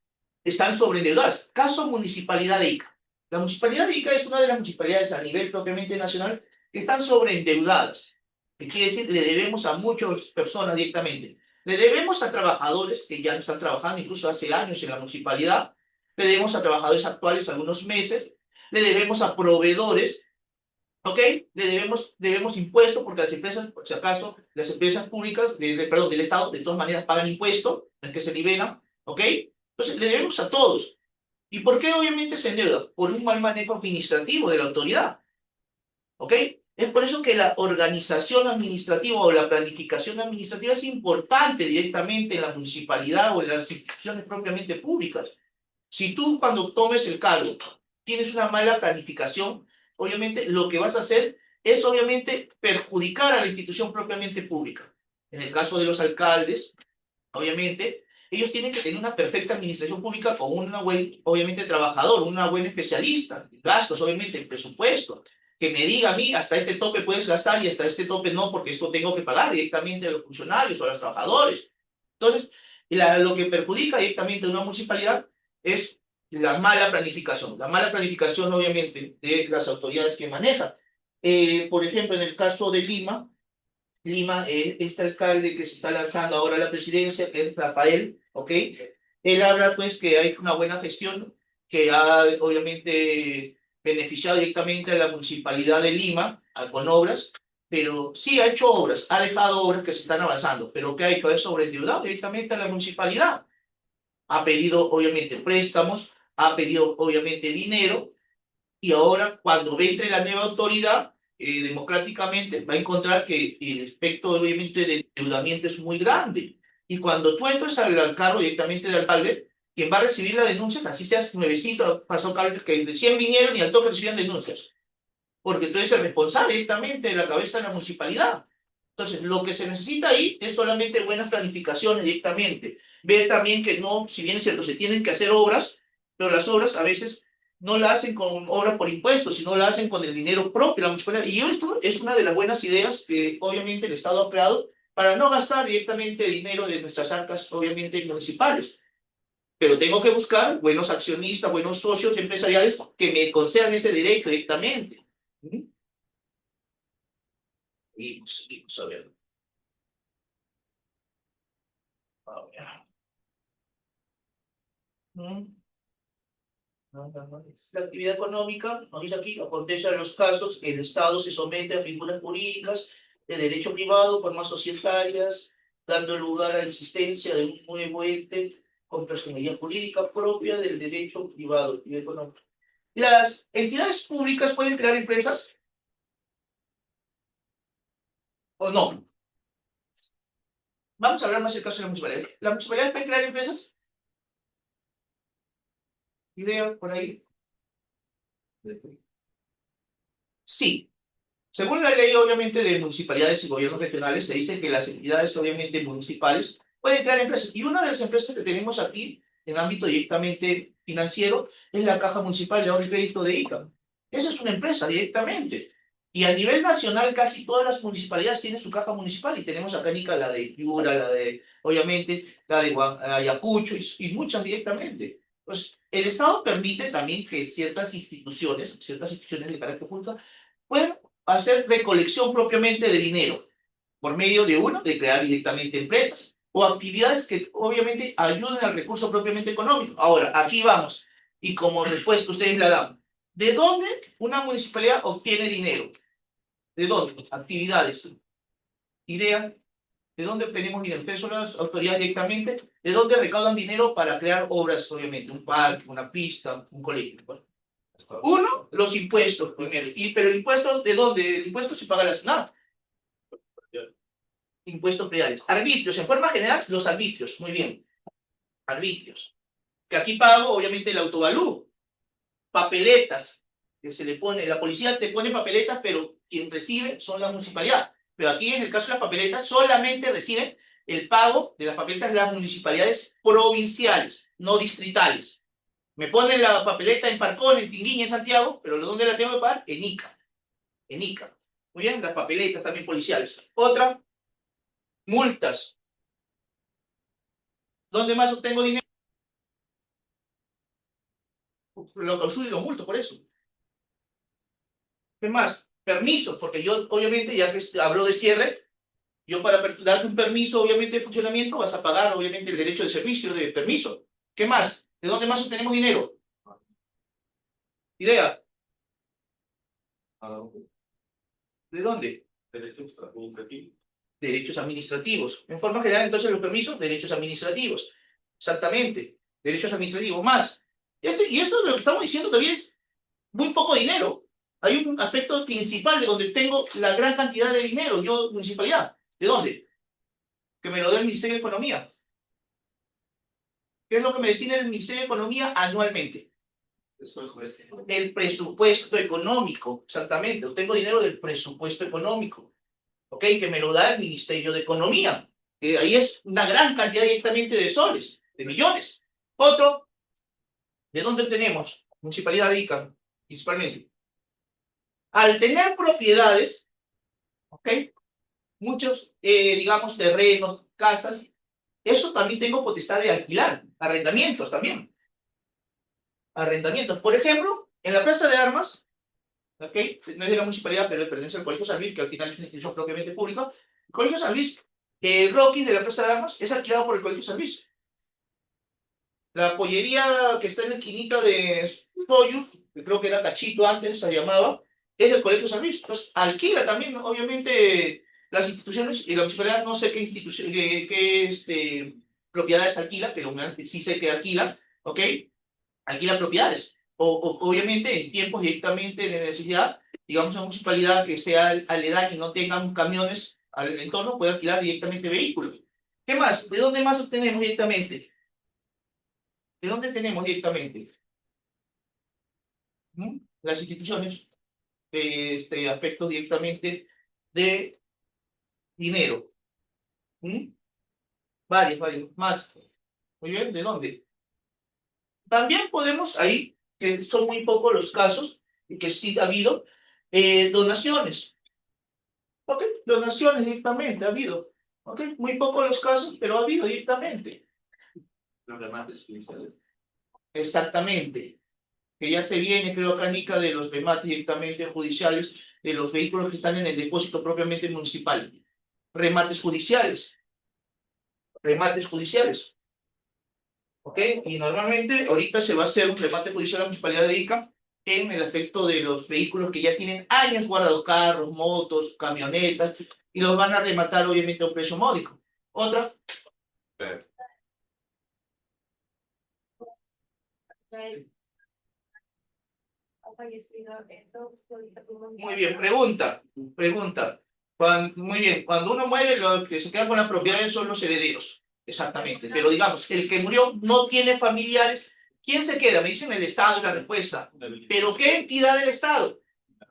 Speaker 1: están sobreendeudadas. Caso Municipalidad de Ica. La Municipalidad de Ica es una de las municipalidades a nivel propiamente nacional que están sobreendeudadas. ¿Qué quiere decir? Le debemos a muchas personas directamente. Le debemos a trabajadores que ya no están trabajando, incluso hace años en la municipalidad. Le debemos a trabajadores actuales algunos meses. Le debemos a proveedores, ¿ok? Le debemos impuestos porque las empresas, por si acaso, las empresas públicas, perdón, del Estado, de todas maneras pagan impuestos, no es que se liberan, ¿ok? Entonces, le debemos a todos. ¿Y por qué obviamente se endeuda? Por un mal manejo administrativo de la autoridad, ¿ok? Es por eso que la organización administrativa o la planificación administrativa es importante directamente en la municipalidad o en las instituciones propiamente públicas. Si tú cuando tomes el cargo tienes una mala planificación, obviamente lo que vas a hacer es obviamente perjudicar a la institución propiamente pública. En el caso de los alcaldes, obviamente, ellos tienen que tener una perfecta administración pública con una buen, obviamente, trabajador, una buena especialista, gastos, obviamente, el presupuesto, que me diga a mí, hasta este tope puedes gastar y hasta este tope no, porque esto tengo que pagar directamente a los funcionarios o a los trabajadores. Entonces, lo que perjudica directamente a una municipalidad es la mala planificación. La mala planificación, obviamente, de las autoridades que manejan. Por ejemplo, en el caso de Lima, este alcalde que se está lanzando ahora a la presidencia, que es Rafael, ¿ok? Él habla pues que hay una buena gestión, que ha obviamente beneficiado directamente a la municipalidad de Lima con obras, pero sí ha hecho obras, ha dejado obras que se están avanzando, pero ¿qué ha hecho? Ha sobreendeudado directamente a la municipalidad. Ha pedido obviamente préstamos, ha pedido obviamente dinero, y ahora, cuando entre la nueva autoridad, democráticamente, va a encontrar que el efecto, obviamente, de endeudamiento es muy grande. Y cuando tú entras al cargo directamente de alcalde, quien va a recibir las denuncias, así seas nuevecito, pasó alcalde que recién vinieron y al toque recibían denuncias. Porque tú eres el responsable directamente de la cabeza de la municipalidad. Entonces, lo que se necesita ahí es solamente buenas planificaciones directamente. Ver también que no, si bien es cierto, se tienen que hacer obras, pero las obras a veces no la hacen con obras por impuestos, sino la hacen con el dinero propio de la municipalidad. Y esto es una de las buenas ideas que obviamente el Estado ha creado para no gastar directamente dinero de nuestras arcas, obviamente, municipales. Pero tengo que buscar buenos accionistas, buenos socios empresariales que me concedan ese derecho directamente. ¿Mm? Y pues, seguimos a ver. A ver. ¿Mm? La actividad económica, nos dice aquí, acontece en los casos que el Estado se somete a figuras jurídicas de derecho privado, formas societarias, dando lugar a la existencia de un nuevo ente con personalidad jurídica propia del derecho privado y económico. ¿Las entidades públicas pueden crear empresas o no? Vamos a hablar más del caso de la municipalidad. ¿Las municipalidades pueden crear empresas? ¿Idea por ahí? Sí. Según la ley, obviamente, de municipalidades y gobiernos regionales, se dice que las entidades, obviamente, municipales pueden crear empresas. Y una de las empresas que tenemos aquí, en ámbito directamente financiero, es la Caja Municipal de Ahorro y Crédito de Ica. Esa es una empresa directamente. Y a nivel nacional, casi todas las municipalidades tienen su caja municipal. Y tenemos acá en Ica la de Piura, la de, obviamente, la de Ayacucho y muchas directamente. Pues el Estado permite también que ciertas instituciones de carácter público, puedan hacer recolección propiamente de dinero, por medio de uno, de crear directamente empresas, o actividades que obviamente ayuden al recurso propiamente económico. Ahora, aquí vamos, y como respuesta ustedes la dan. ¿De dónde una municipalidad obtiene dinero? ¿De dónde? Actividades. Idea. ¿De dónde obtenemos dinero? Ustedes son las autoridades directamente. ¿De dónde recaudan dinero para crear obras, obviamente? Un parque, una pista, un colegio. Bueno, uno, los impuestos primero. Pero el impuesto, ¿de dónde? El impuesto se paga a la SUNAT. Impuestos prediales. Arbitrios, en forma general, los arbitrios. Muy bien. Arbitrios. Que aquí pago, obviamente, el autovalú. Papeletas, que se le pone, la policía te pone papeletas, pero quien recibe son la municipalidad. Pero aquí, en el caso de las papeletas, solamente reciben el pago de las papeletas las municipalidades provinciales, no distritales. Me ponen la papeleta en Parcón, en Tinguiña, en Santiago, pero ¿dónde la tengo que pagar? En Ica. En Ica. Muy bien, las papeletas también policiales. Otra, multas. ¿Dónde más obtengo dinero? Lo clausuro y lo multo por eso. ¿Qué más? Permisos, porque yo, obviamente, ya que hablo de cierre, yo para darte un permiso, obviamente, de funcionamiento, vas a pagar, obviamente, el derecho de servicio de permiso. ¿Qué más? ¿De dónde más obtenemos dinero? Idea. ¿De dónde?
Speaker 2: Derechos administrativos.
Speaker 1: Derechos administrativos. En forma general, entonces, los permisos, derechos administrativos. Exactamente. Derechos administrativos. Más. Y esto de lo que estamos diciendo todavía es muy poco dinero. Hay un aspecto principal de donde tengo la gran cantidad de dinero, yo, municipalidad. ¿De dónde? Que me lo dé el Ministerio de Economía. ¿Qué es lo que me destina el Ministerio de Economía anualmente? El presupuesto económico, exactamente. Yo tengo dinero del presupuesto económico, ¿ok? Que me lo da el Ministerio de Economía. Que ahí es una gran cantidad directamente de soles, de millones. Otro, ¿de dónde tenemos? Municipalidad de Ica, principalmente. Al tener propiedades, ¿ok? Muchos, digamos, terrenos, casas, eso también tengo potestad de alquilar, arrendamientos también. Arrendamientos. Por ejemplo, en la Plaza de Armas, ¿ok? No es de la municipalidad, pero pertenece al Colegio San Luis, que al final es una institución propiamente pública. El Colegio San Luis, el Rocky de la Plaza de Armas, es alquilado por el Colegio San Luis. La pollería que está en la esquinita de Soyuz, que creo que era Cachito antes, se llamaba, es del Colegio San Luis. Entonces, alquila también, ¿no? Obviamente, las instituciones, y la municipalidad no sé qué institución, propiedades alquila, pero sí sé que alquila, ¿ok? Alquila propiedades. Obviamente, en tiempos directamente de necesidad, digamos, una municipalidad que sea aledaña y no tengan camiones al entorno, puede alquilar directamente vehículos. ¿Qué más? ¿De dónde más obtenemos directamente? ¿De dónde tenemos directamente? ¿Mm? Las instituciones, aspectos directamente de dinero. ¿Mm? Varios, más. Muy bien, ¿de dónde? También podemos, ahí, que son muy pocos los casos, y que sí ha habido, donaciones. ¿Ok? Donaciones directamente, ha habido. ¿Ok? Muy pocos los casos, pero ha habido directamente.
Speaker 2: Los remates judiciales.
Speaker 1: Exactamente. Que ya se viene, creo, Canica, de los remates directamente judiciales de los vehículos que están en el depósito propiamente municipal. Remates judiciales. Remates judiciales. ¿Ok? Y normalmente ahorita se va a hacer un remate judicial a la Municipalidad de Ica en el aspecto de los vehículos que ya tienen años guardados, carros, motos, camionetas, y los van a rematar obviamente a un precio módico. Otra. Muy bien, pregunta. Muy bien, cuando uno muere, lo que se queda con las propiedades son los herederos. Exactamente. Pero digamos, el que murió no tiene familiares. ¿Quién se queda? Me dicen el Estado es la respuesta. ¿Pero qué entidad del Estado?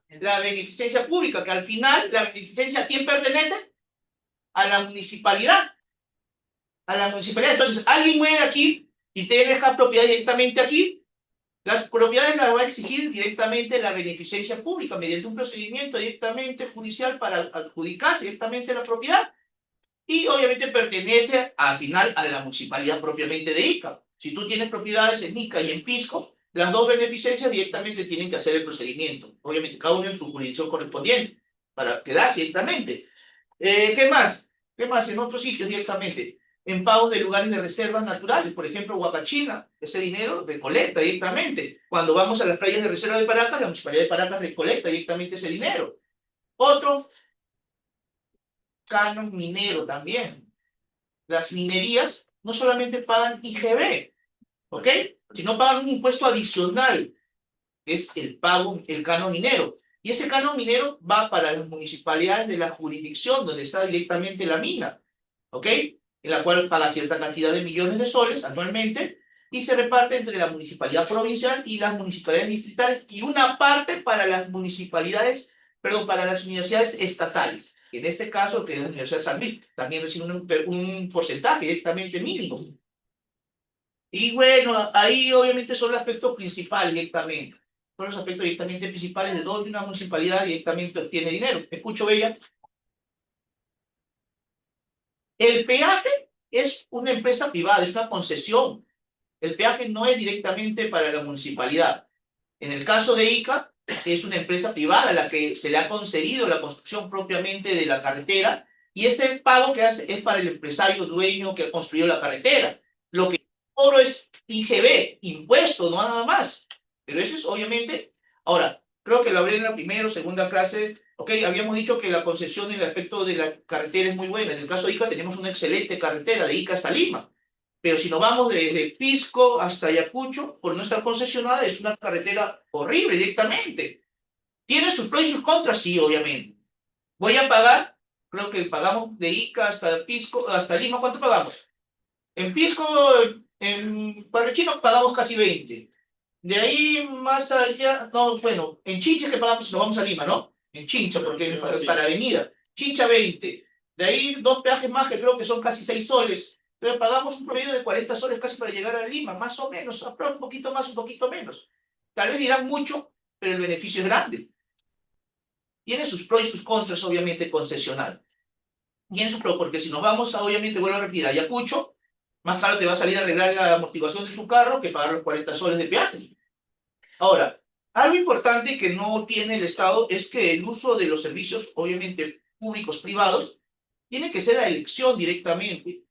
Speaker 1: La beneficencia pública, que al final, la beneficencia, ¿a quién pertenece? A la municipalidad. A la municipalidad. Entonces, alguien muere aquí y te deja propiedad directamente aquí. Las propiedades las va a exigir directamente la beneficencia pública mediante un procedimiento directamente judicial para adjudicarse directamente la propiedad y obviamente pertenece al final a la municipalidad propiamente de Ica. Si tú tienes propiedades en Ica y en Pisco, las dos beneficencias directamente tienen que hacer el procedimiento. Obviamente, cada uno en su jurisdicción correspondiente, para quedarse directamente. ¿Qué más? ¿Qué más? En otros sitios directamente. En pagos de lugares de reservas naturales, por ejemplo, Huacachina, ese dinero recolecta directamente. Cuando vamos a las playas de reserva de Paracas, la Municipalidad de Paracas recolecta directamente ese dinero. Otro, canon minero también. Las minerías no solamente pagan IGB, ¿ok? Sino pagan un impuesto adicional, que es el pago, el canon minero. Y ese canon minero va para las municipalidades de la jurisdicción donde está directamente la mina, ¿ok? En la cual paga cierta cantidad de millones de soles anualmente y se reparte entre la municipalidad provincial y las municipalidades distritales y una parte para las municipalidades, perdón, para las universidades estatales. En este caso, que es la Universidad de San Luis, también recibe un porcentaje directamente mínimo. Y bueno, ahí obviamente son los aspectos principales directamente. Son los aspectos directamente principales de donde una municipalidad directamente obtiene dinero. ¿Me escucho, Bella? El peaje es una empresa privada, es una concesión. El peaje no es directamente para la municipalidad. En el caso de Ica, es una empresa privada a la que se le ha concedido la construcción propiamente de la carretera y ese pago que hace es para el empresario dueño que ha construido la carretera. Lo que cobro es IGB, impuesto, no nada más. Pero eso es obviamente. Ahora, creo que lo hablé en la primera o segunda clase. Ok, habíamos dicho que la concesión en el aspecto de la carretera es muy buena. En el caso de Ica tenemos una excelente carretera de Ica hasta Lima. Pero si nos vamos desde Pisco hasta Ayacucho, por no estar concesionada, es una carretera horrible directamente. ¿Tiene sus pros y sus contras? Sí, obviamente. Voy a pagar, creo que pagamos de Ica hasta Pisco, hasta Lima, ¿cuánto pagamos? En Pisco, en Parrechino pagamos casi 20. De ahí más allá, no, bueno, en Chincha que pagamos si nos vamos a Lima, ¿no? En Chincha, porque para avenida. Chincha 20. De ahí dos peajes más que creo que son casi 6 soles. Entonces pagamos un promedio de 40 soles casi para llegar a Lima, más o menos, un poquito más, un poquito menos. Tal vez dirán mucho, pero el beneficio es grande. Tiene sus pros y sus contras, obviamente, concesionar. Tiene sus pros, porque si nos vamos a, obviamente, vuelvo a repetir, a Ayacucho, más caro te va a salir a arreglar la amortiguación de tu carro que pagar los 40 soles de peaje. Ahora, algo importante que no tiene el Estado es que el uso de los servicios, obviamente públicos, privados, tiene que ser a elección directamente.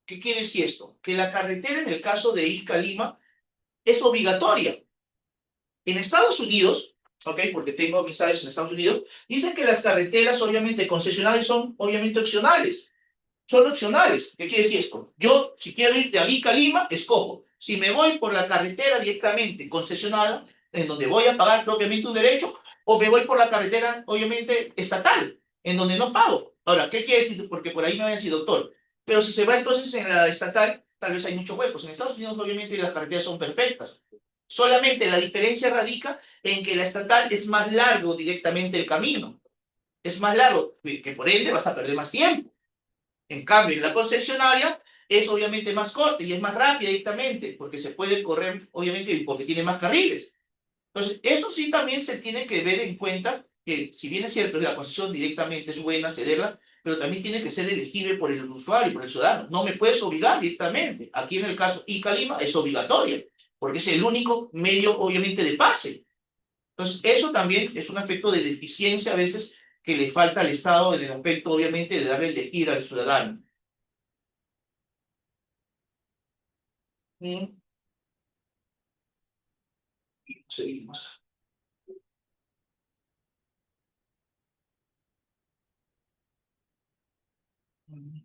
Speaker 1: ¿Qué quiere decir esto? Que la carretera en el caso de Ica-Lima es obligatoria. En Estados Unidos, ¿ok? Porque tengo amistades en Estados Unidos, dicen que las carreteras obviamente concesionales son obviamente opcionales. Son opcionales. ¿Qué quiere decir esto? Yo, si quiero ir de Arica a Lima, escojo. Si me voy por la carretera directamente concesionada, en donde voy a pagar propiamente un derecho, o me voy por la carretera, obviamente, estatal, en donde no pago. Ahora, ¿qué quiere decir? Porque por ahí me va a decir, doctor, pero si se va entonces en la estatal, tal vez hay muchos huecos. En Estados Unidos, obviamente, las carreteras son perfectas. Solamente la diferencia radica en que la estatal es más largo directamente el camino. Es más largo, que por ende vas a perder más tiempo. En cambio, en la concesionaria es obviamente más corta y es más rápida directamente, porque se puede correr, obviamente, porque tiene más carriles. Entonces, eso sí también se tiene que ver en cuenta, que si bien es cierto, la concesión directamente es buena cederla, pero también tiene que ser elegible por el usuario, por el ciudadano. No me puedes obligar directamente. Aquí en el caso Ica-Lima es obligatoria, porque es el único medio, obviamente, de pase. Entonces, eso también es un aspecto de deficiencia a veces que le falta al Estado en el aspecto, obviamente, de darle elegir al ciudadano. Mm, Seguimos. Mm.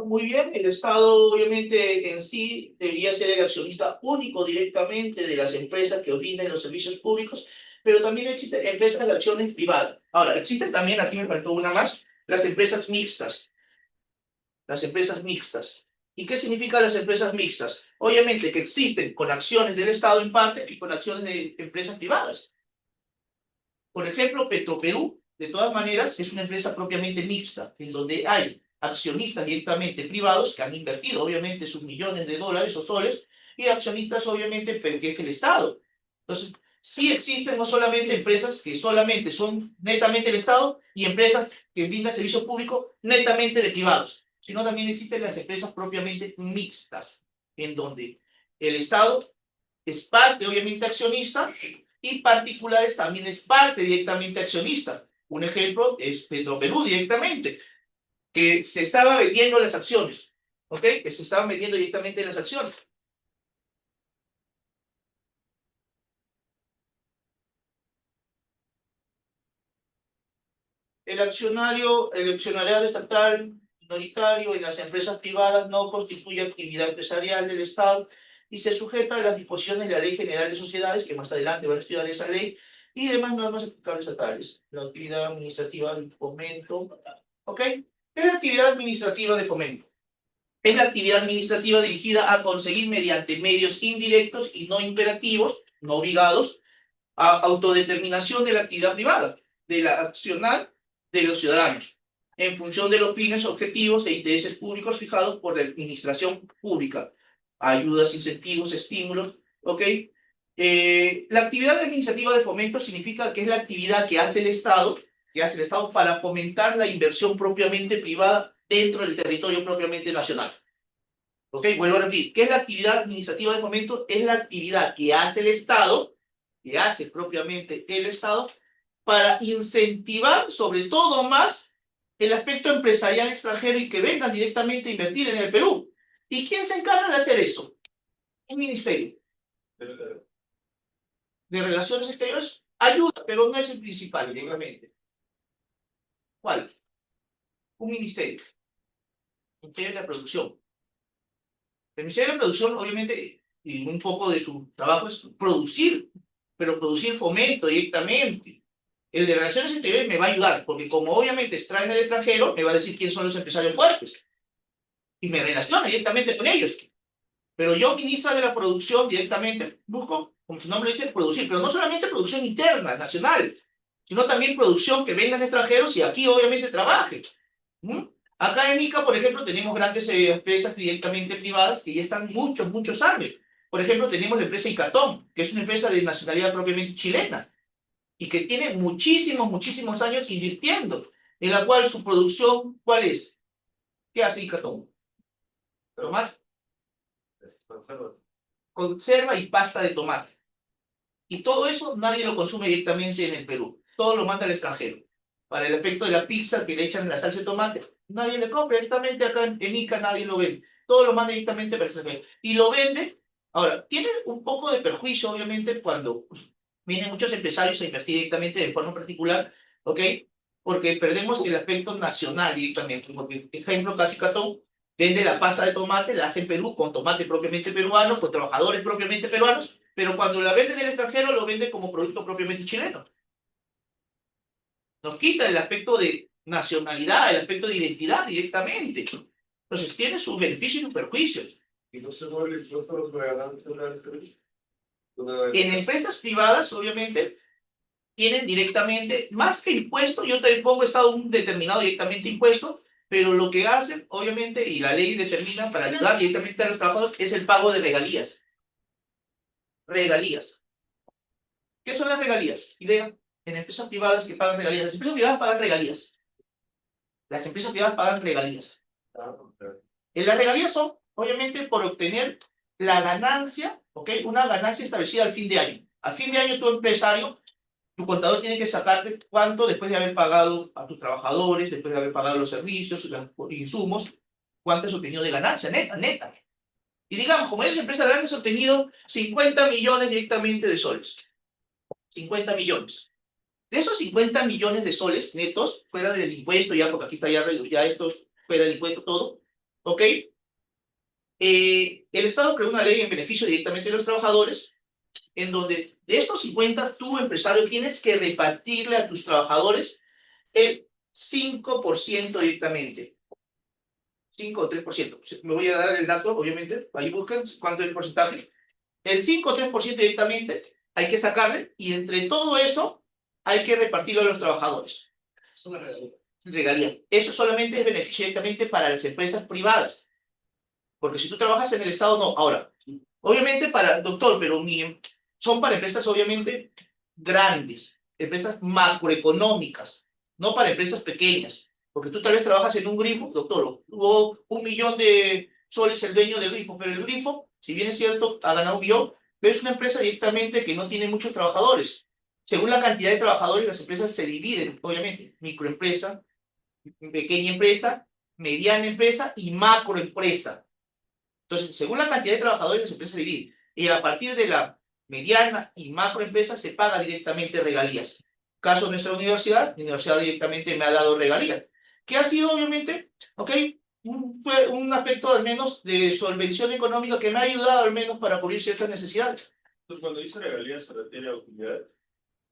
Speaker 1: Muy bien, el Estado obviamente en sí debería ser el accionista único directamente de las empresas que brinden los servicios públicos, pero también existen empresas de acciones privadas. Ahora, existen también, aquí me faltó una más, las empresas mixtas. Las empresas mixtas. ¿Y qué significan las empresas mixtas? Obviamente que existen con acciones del Estado en parte y con acciones de empresas privadas. Por ejemplo, Petroperú, de todas maneras, es una empresa propiamente mixta, en donde hay accionistas directamente privados que han invertido, obviamente, sus millones de dólares o soles, y accionistas, obviamente, que es el Estado. Entonces, Sí existen no solamente empresas que solamente son netamente del Estado y empresas que brindan servicio público netamente de privados, sino también existen las empresas propiamente mixtas, en donde el Estado es parte obviamente accionista y particulares también es parte directamente accionista. Un ejemplo es Petroperú directamente, que se estaba vendiendo las acciones, ¿ok? Que se estaban vendiendo directamente las acciones. El accionariado estatal minoritario en las empresas privadas no constituye actividad empresarial del Estado y se sujeta a las disposiciones de la Ley General de Sociedades, que más adelante van a estudiar esa ley, y demás normas aplicables estatales. La actividad administrativa del fomento, ¿ok? ¿Qué es la actividad administrativa de fomento? Es la actividad administrativa dirigida a conseguir mediante medios indirectos y no imperativos, no obligados, a autodeterminación de la actividad privada, de la accionar de los ciudadanos, en función de los fines, objetivos e intereses públicos fijados por la administración pública. Ayudas, incentivos, estímulos, ¿ok? La actividad administrativa de fomento significa que es la actividad que hace el Estado para fomentar la inversión propiamente privada dentro del territorio propiamente nacional. ¿Ok? Vuelvo a repetir, ¿qué es la actividad administrativa de fomento? Es la actividad que hace el Estado, que hace propiamente el Estado, para incentivar sobre todo más el aspecto empresarial extranjero y que vengan directamente a invertir en el Perú. ¿Y quién se encarga de hacer eso? Un ministerio de Relaciones Exteriores. Ayuda, pero no es el principal, directamente. ¿Cuál? Un ministerio. Ministerio de la Producción. El Ministerio de Producción, obviamente, y un poco de su trabajo es producir, pero producir fomento directamente. El de Relaciones Exteriores me va a ayudar, porque como obviamente extraen del extranjero, me va a decir quiénes son los empresarios fuertes. Y me relaciona directamente con ellos. Pero yo, ministra de la Producción, directamente busco, como su nombre dice, producir, pero no solamente producción interna, nacional, sino también producción que vengan extranjeros y aquí obviamente trabajen. ¿Mm? Acá en ICA, por ejemplo, tenemos grandes empresas directamente privadas que ya están muchos, muchos años. Por ejemplo, tenemos la empresa Icatón, que es una empresa de nacionalidad propiamente chilena y que tiene muchísimos, muchísimos años invirtiendo, en la cual su producción, ¿cuál es? ¿Qué hace Icatón? Tomate, conserva y pasta de tomate. Y todo eso nadie lo consume directamente en el Perú. Todo lo manda al extranjero. Para el efecto de la pizza que le echan la salsa de tomate, nadie le compra directamente acá en Ica, nadie lo vende. Todo lo manda directamente para el extranjero. Y lo vende. Ahora, tiene un poco de perjuicio, obviamente, cuando vienen muchos empresarios a invertir directamente de forma particular, ¿ok? Porque perdemos el aspecto nacional directamente. Porque, ejemplo, Casi Catón vende la pasta de tomate, la hace en Perú con tomate propiamente peruano, con trabajadores propiamente peruanos, pero cuando la vende en el extranjero lo vende como producto propiamente chileno. Nos quita el aspecto de nacionalidad, el aspecto de identidad directamente. Entonces tiene sus beneficios y sus perjuicios.
Speaker 2: Y no se mueve el impuesto a los gobernantes del Perú.
Speaker 1: En empresas privadas, obviamente, tienen directamente, más que impuesto, yo te pongo Estado un determinado directamente impuesto, pero lo que hacen, obviamente, y la ley determina para ayudar directamente a los trabajadores, es el pago de regalías. Regalías. ¿Qué son las regalías? Idea, en empresas privadas que pagan regalías. Las empresas privadas pagan regalías. Las empresas privadas pagan regalías. Las regalías son, obviamente, por obtener la ganancia, ¿ok? Una ganancia establecida al fin de año. Al fin de año, tu empresario, tu contador tiene que sacarte cuánto después de haber pagado a tus trabajadores, después de haber pagado los servicios, los insumos, cuánto has obtenido de ganancia, neta, neta. Y digamos, como eres empresa grande, has obtenido 50 millones directamente de soles. 50 millones. De esos 50 millones de soles netos, fuera del impuesto, ya porque aquí está ya esto, fuera del impuesto todo, ¿ok? El Estado creó una ley en beneficio directamente de los trabajadores, en donde de estos 50, tú, empresario, tienes que repartirle a tus trabajadores el 5% directamente. 5 o 3%. Me voy a dar el dato, obviamente, ahí busquen cuánto es el porcentaje. El 5 o 3% directamente hay que sacarle, y entre todo eso hay que repartirlo a los trabajadores. Es una regalía. Eso solamente es beneficio directamente para las empresas privadas. Porque si tú trabajas en el Estado, no. Ahora, obviamente para, doctor, pero son para empresas obviamente grandes, empresas macroeconómicas, no para empresas pequeñas. Porque tú tal vez trabajas en un grifo, doctor, hubo 1 millón de soles el dueño del grifo, pero el grifo, si bien es cierto, ha ganado un billón, pero es una empresa directamente que no tiene muchos trabajadores. Según la cantidad de trabajadores, las empresas se dividen, obviamente, microempresa, pequeña empresa, mediana empresa y macroempresa. Entonces, según la cantidad de trabajadores, las empresas se dividen. Y a partir de la mediana y macroempresa se paga directamente regalías. Caso de nuestra universidad, la universidad directamente me ha dado regalías, que ha sido obviamente, ¿ok? Fue un aspecto al menos de solvención económica que me ha ayudado al menos para cubrir ciertas necesidades.
Speaker 2: Entonces, cuando dice regalías, ¿se refiere a utilidades?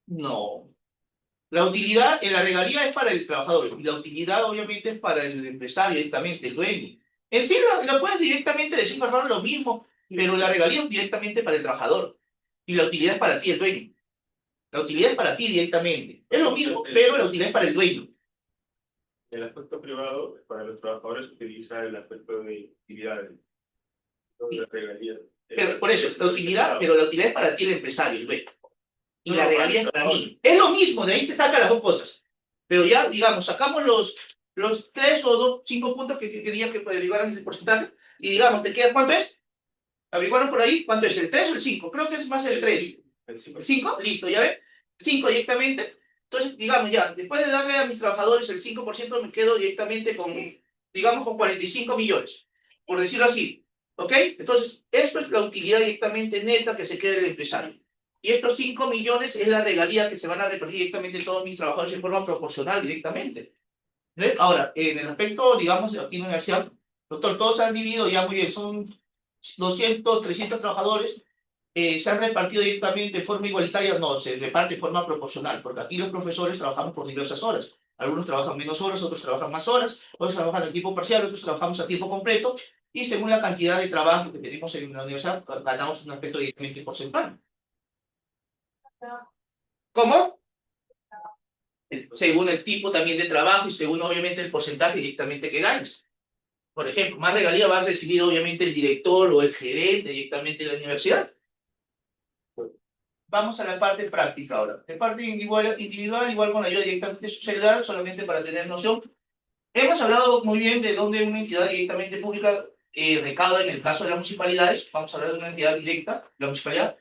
Speaker 1: No. La utilidad, en la regalía es para el trabajador y la utilidad obviamente es para el empresario directamente, el dueño. En sí lo puedes directamente decir, perdón, lo mismo, pero la regalía es directamente para el trabajador y la utilidad es para ti, el dueño. La utilidad es para ti directamente. Es lo mismo, pero la utilidad es para el dueño.
Speaker 2: El aspecto privado, para los trabajadores, utiliza el aspecto de utilidades, no de las regalías.
Speaker 1: Pero, por eso, la utilidad, pero la utilidad es para ti, el empresario, el dueño. Y
Speaker 2: No,
Speaker 1: la
Speaker 2: no,
Speaker 1: regalía es
Speaker 2: para
Speaker 1: para mí. Es lo mismo, de ahí se sacan las dos cosas. Pero ya, digamos, sacamos los 5 puntos que quería que derivaran el porcentaje, y digamos, ¿te queda cuánto es? ¿Averiguaron por ahí? ¿Cuánto es? ¿El 3 o el 5? Creo que es más el 3. ¿El 5? Listo, ¿ya ven? 5 directamente. Entonces, digamos ya, después de darle a mis trabajadores el 5%, me quedo directamente con, digamos, con 45 millones, por decirlo así. ¿Ok? Entonces, esto es la utilidad directamente neta que se queda del empresario. Y estos 5 millones es la regalía que se van a repartir directamente todos mis trabajadores en forma proporcional directamente. ¿Ve? Ahora, en el aspecto, digamos, de aquí en la universidad, doctor, todos se han dividido ya muy bien, son 200, 300 trabajadores, se han repartido directamente de forma igualitaria, no, se reparte de forma proporcional, porque aquí los profesores trabajamos por diversas horas. Algunos trabajan menos horas, otros trabajan más horas, otros trabajan a tiempo parcial, otros trabajamos a tiempo completo, y según la cantidad de trabajo que tenemos en la universidad, ganamos un aspecto directamente porcentual. ¿Cómo? Según el tipo también de trabajo y según obviamente el porcentaje directamente que ganes. Por ejemplo, más regalía va a recibir obviamente el director o el gerente directamente de la universidad. Vamos a la parte práctica ahora. En parte individual, igual con la ayuda directamente de su celular, solamente para tener noción. Hemos hablado muy bien de dónde una entidad directamente pública recauda en el caso de las municipalidades. Vamos a hablar de una entidad directa, la municipalidad.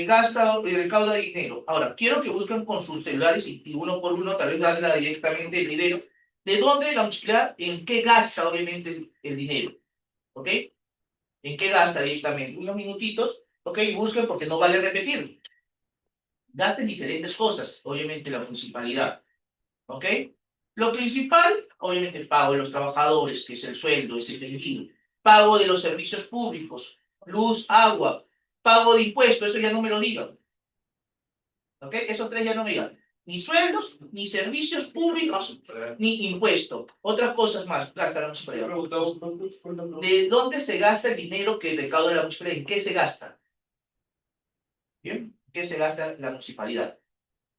Speaker 1: Gasta y recauda dinero. Ahora, quiero que busquen con sus celulares y uno por uno, tal vez darle directamente el dinero. ¿De dónde la municipalidad, en qué gasta obviamente el dinero? ¿Ok? ¿En qué gasta directamente? Unos minutitos, ¿ok? Y busquen porque no vale repetir. Gasta en diferentes cosas, obviamente la municipalidad, ¿ok? Lo principal, obviamente el pago de los trabajadores, que es el sueldo, es el beneficio. Pago de los servicios públicos, luz, agua, pago de impuestos, eso ya no me lo digan, ¿ok? Esos tres ya no me digan. Ni sueldos, ni servicios públicos, ni impuestos. Otras cosas más, gasta la municipalidad. ¿De dónde se gasta el dinero que recauda la municipalidad? ¿En qué se gasta? ¿Bien? ¿En qué se gasta la municipalidad?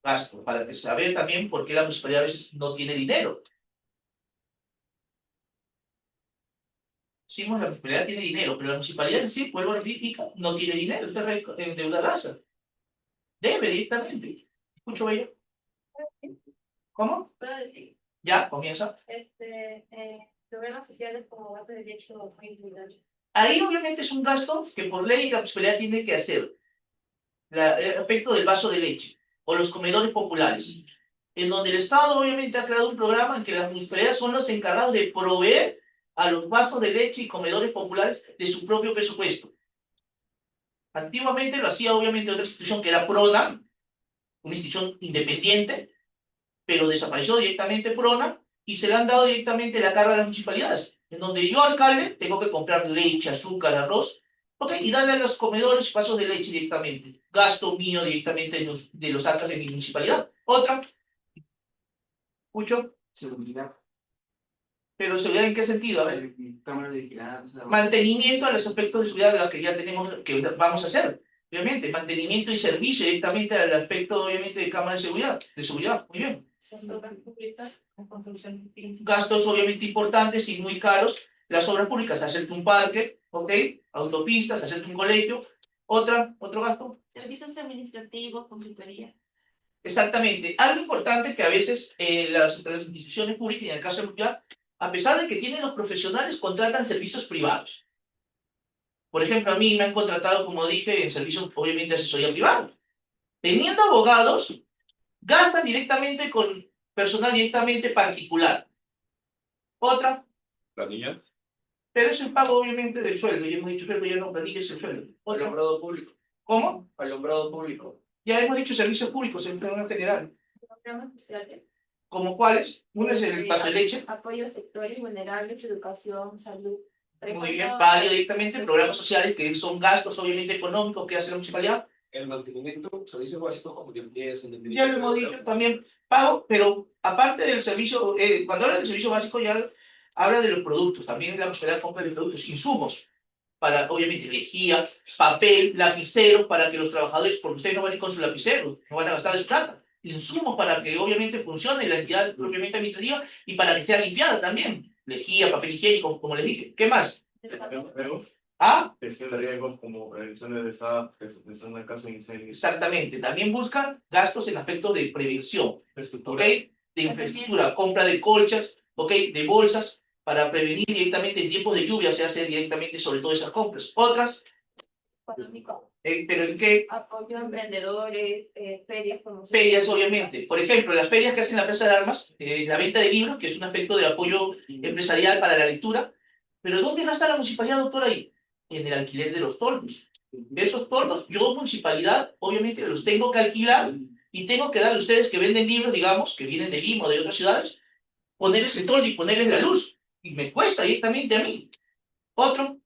Speaker 1: Gasto, para que saber también por qué la municipalidad a veces no tiene dinero. Sí, la municipalidad tiene dinero, pero la municipalidad en sí, vuelvo a repetir, no tiene dinero, está endeudada. Debe directamente. ¿Escucho, Bello? ¿Cómo? Ya, comienza.
Speaker 4: Programas sociales como gasto de leche o individual.
Speaker 1: Ahí obviamente es un gasto que por ley la municipalidad tiene que hacer. El aspecto del vaso de leche o los comedores populares, en donde el Estado obviamente ha creado un programa en que las municipalidades son los encargados de proveer a los vasos de leche y comedores populares de su propio presupuesto. Antiguamente lo hacía obviamente otra institución que era PRONA, una institución independiente, pero desapareció directamente PRONA y se le han dado directamente la carga a las municipalidades, en donde yo, alcalde, tengo que comprar leche, azúcar, arroz, ¿ok? Y darle a los comedores vasos de leche directamente. Gasto mío directamente de los arcas de mi municipalidad. Otra, escucho.
Speaker 5: Seguridad,
Speaker 1: ¿Pero seguridad en qué sentido? A ver.
Speaker 5: cámaras de vigilancia.
Speaker 1: Mantenimiento a los aspectos de seguridad de los que ya tenemos, que vamos a hacer. Obviamente, mantenimiento y servicio directamente al aspecto, obviamente, de cámara de seguridad. Muy bien.
Speaker 4: Son obras públicas con construcción principal.
Speaker 1: Gastos obviamente importantes y muy caros. Las obras públicas, hacerte un parque, ¿ok? Autopistas, hacerte un colegio, Otro gasto.
Speaker 4: Servicios administrativos, consultoría.
Speaker 1: Exactamente. Algo importante que a veces las instituciones públicas, y en el caso de la universidad, a pesar de que tienen los profesionales, contratan servicios privados. Por ejemplo, a mí me han contratado, como dije, en servicios, obviamente, de asesoría privada. Teniendo abogados, gastan directamente con personal directamente particular. Otra,
Speaker 3: Planillas.
Speaker 1: pero es el pago, obviamente, del sueldo. Ya hemos dicho sueldo, ya no planilla es el sueldo. Otra,
Speaker 5: Alumbrado público.
Speaker 1: ¿cómo?
Speaker 5: Alumbrado público.
Speaker 1: Ya hemos dicho servicios públicos en plano general.
Speaker 4: Programas sociales.
Speaker 1: ¿Como cuáles? Uno es el vaso de leche.
Speaker 4: Apoyo a sectores vulnerables, educación, salud.
Speaker 1: Muy bien, paga directamente programas sociales que son gastos obviamente económicos que hace la municipalidad.
Speaker 5: El mantenimiento, servicios básicos como limpieza,
Speaker 1: Ya lo hemos dicho también, pago, pero aparte del servicio, cuando habla del servicio básico ya habla de los productos, también la municipalidad compra de productos, insumos, para obviamente lejía, papel, lapicero, para que los trabajadores, porque ustedes no van a ir con su lapicero, no van a gastar de su plata, insumos para que obviamente funcione la entidad propiamente administrativa y para que sea limpiada también, lejía, papel higiénico, como les dije. ¿Qué más?
Speaker 2: Pero,
Speaker 1: ¿Ah?
Speaker 2: gestión de riesgos como prevención de desastres, atención al caso de incendios.
Speaker 1: Exactamente. También buscan gastos en aspectos de prevención, ¿ok?
Speaker 2: Infraestructura.
Speaker 1: De infraestructura, compra de colchas, ¿ok? De bolsas, para prevenir directamente en tiempos de lluvia, se hace directamente sobre todo esas compras. Otras,
Speaker 4: Económico.
Speaker 1: pero ¿en qué?
Speaker 4: Apoyo a emprendedores, ferias,
Speaker 1: Ferias, obviamente. Por ejemplo, las ferias que hacen la Plaza de Armas, la venta de libros, que es un aspecto de apoyo empresarial para la lectura. Pero ¿dónde gasta la municipalidad, doctor, ahí? En el alquiler de los toldos. Esos toldos, yo, municipalidad, obviamente los tengo que alquilar y tengo que darle a ustedes que venden libros, digamos, que vienen de Lima o de otras ciudades, ponerles el toldo y ponerles la luz. Y me cuesta directamente a mí. Otro,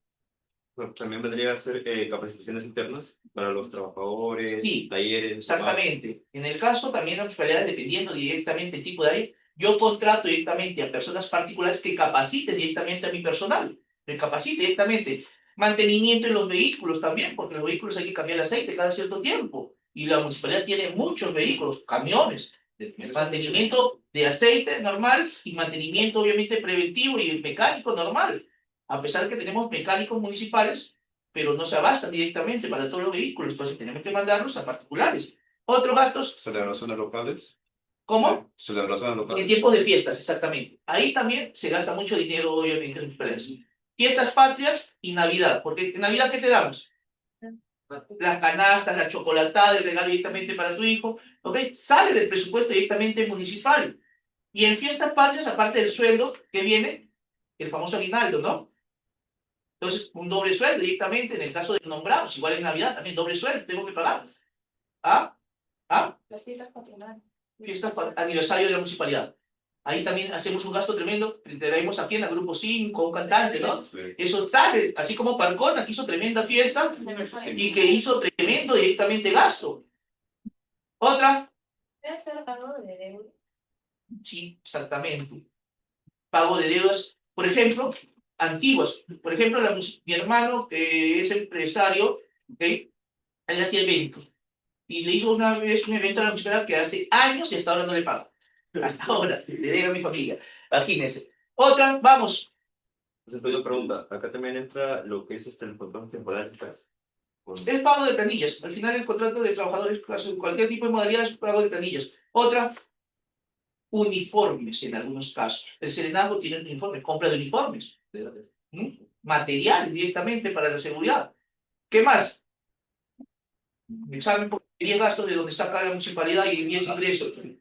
Speaker 3: Bueno, también vendría a ser capacitaciones internas para los trabajadores,
Speaker 1: Sí,
Speaker 3: talleres.
Speaker 1: exactamente. En el caso también de las municipalidades, dependiendo directamente del tipo de área, yo contrato directamente a personas particulares que capaciten directamente a mi personal, que capacite directamente. Mantenimiento en los vehículos también, porque los vehículos hay que cambiar el aceite cada cierto tiempo. Y la municipalidad tiene muchos vehículos, camiones, mantenimiento de aceite normal y mantenimiento obviamente preventivo y mecánico normal. A pesar que tenemos mecánicos municipales, pero no se abastan directamente para todos los vehículos, entonces tenemos que mandarlos a particulares. Otros gastos,
Speaker 3: Celebraciones locales.
Speaker 1: ¿cómo?
Speaker 3: Celebraciones
Speaker 1: En
Speaker 3: locales.
Speaker 1: tiempos de fiestas, exactamente. Ahí también se gasta mucho dinero, obviamente, en municipalidades. Fiestas patrias y Navidad, porque en Navidad, ¿qué te damos? Las canastas, la chocolatada, el regalo directamente para tu hijo, ¿ok? Sale del presupuesto directamente municipal. Y en fiestas patrias, aparte del sueldo que viene, el famoso aguinaldo, ¿no? Entonces, un doble sueldo directamente, en el caso de nombrados, igual en Navidad también doble sueldo, tengo que pagar. ¿Ah? ¿Ah?
Speaker 4: Las fiestas patronales.
Speaker 1: Fiestas aniversario de la municipalidad. Ahí también hacemos un gasto tremendo, traemos aquí en el grupo 5, un cantante, ¿no?
Speaker 3: Sí.
Speaker 1: Eso sale, así como Parcona, que hizo tremenda fiesta y que hizo tremendo directamente gasto. Otra,
Speaker 4: Debe ser pago de deuda.
Speaker 1: sí, exactamente. Pago de deudas, por ejemplo, antiguas. Por ejemplo, mi hermano, que es empresario, ¿ok? Él hacía eventos. Y le hizo una vez un evento a la municipalidad que hace años y hasta ahora no le paga. Hasta ahora, le debe a mi familia. Imagínense. Otra, vamos.
Speaker 3: Entonces, yo pregunta, acá también entra lo que es el contrato temporal de casa.
Speaker 1: Es pago de planillas. Al final, el contrato de trabajadores, cualquier tipo de modalidad es pago de planillas. Otra, uniformes en algunos casos. El Serenazgo tiene un uniforme, compra de uniformes. ¿Mm? Materiales directamente para la seguridad. ¿Qué más? Examen por 10 gastos de donde saca la municipalidad y 10 ingresos.
Speaker 4: También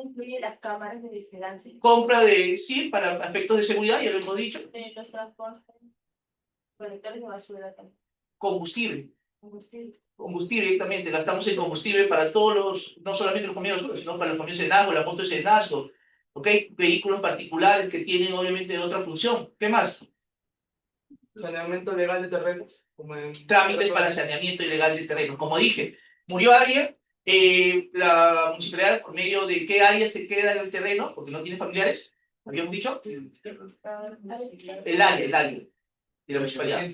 Speaker 4: incluye las cámaras de vigilancia.
Speaker 1: Compra de, sí, para aspectos de seguridad, ya lo hemos dicho.
Speaker 4: De los transportes. Colectores de basura también.
Speaker 1: Combustible.
Speaker 4: Combustible.
Speaker 1: Combustible directamente. Gastamos en combustible para todos los, no solamente los camiones, sino para los camiones de Serenazgo, las motos de Serenazgo. ¿Ok? Vehículos particulares que tienen obviamente otra función. ¿Qué más?
Speaker 5: Saneamiento legal de terrenos. Como en...
Speaker 1: Trámites para saneamiento ilegal de terreno. Como dije, murió alguien, la municipalidad, por medio de qué área se queda en el terreno, porque no tiene familiares, habíamos dicho, el área de la municipalidad.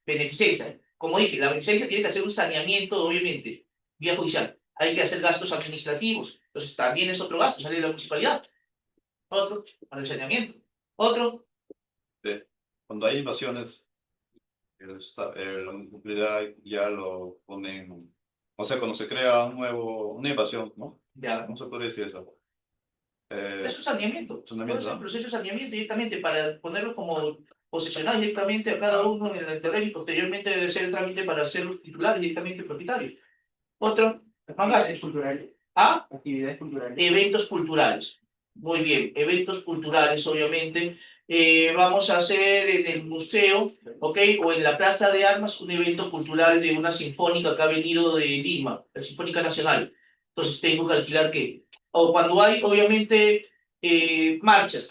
Speaker 1: Beneficencia. Como dije, la beneficencia tiene que hacer un saneamiento, obviamente, vía judicial. Hay que hacer gastos administrativos. Entonces, también es otro gasto, sale de la municipalidad. Otro, para el saneamiento. Otro,
Speaker 3: Cuando hay invasiones,
Speaker 6: la municipalidad ya lo ponen, o sea, cuando se crea una invasión, ¿no?
Speaker 1: Ya.
Speaker 6: ¿Cómo se puede decir eso?
Speaker 1: Eso es saneamiento.
Speaker 6: Saneamiento,
Speaker 1: Puede ser
Speaker 6: ¿no?
Speaker 1: proceso de saneamiento directamente para ponerlos como posesionados directamente a cada uno en el terreno y posteriormente debe ser el trámite para hacerlos titulares directamente propietarios. Otro, más gastos culturales. ¿Ah?
Speaker 5: Actividades culturales.
Speaker 1: Eventos culturales. Muy bien, eventos culturales, obviamente. Vamos a hacer en el museo, ¿ok? O en la Plaza de Armas un evento cultural de una sinfónica que ha venido de Lima, la Sinfónica Nacional. Entonces tengo que alquilar qué. O cuando hay, obviamente, marchas,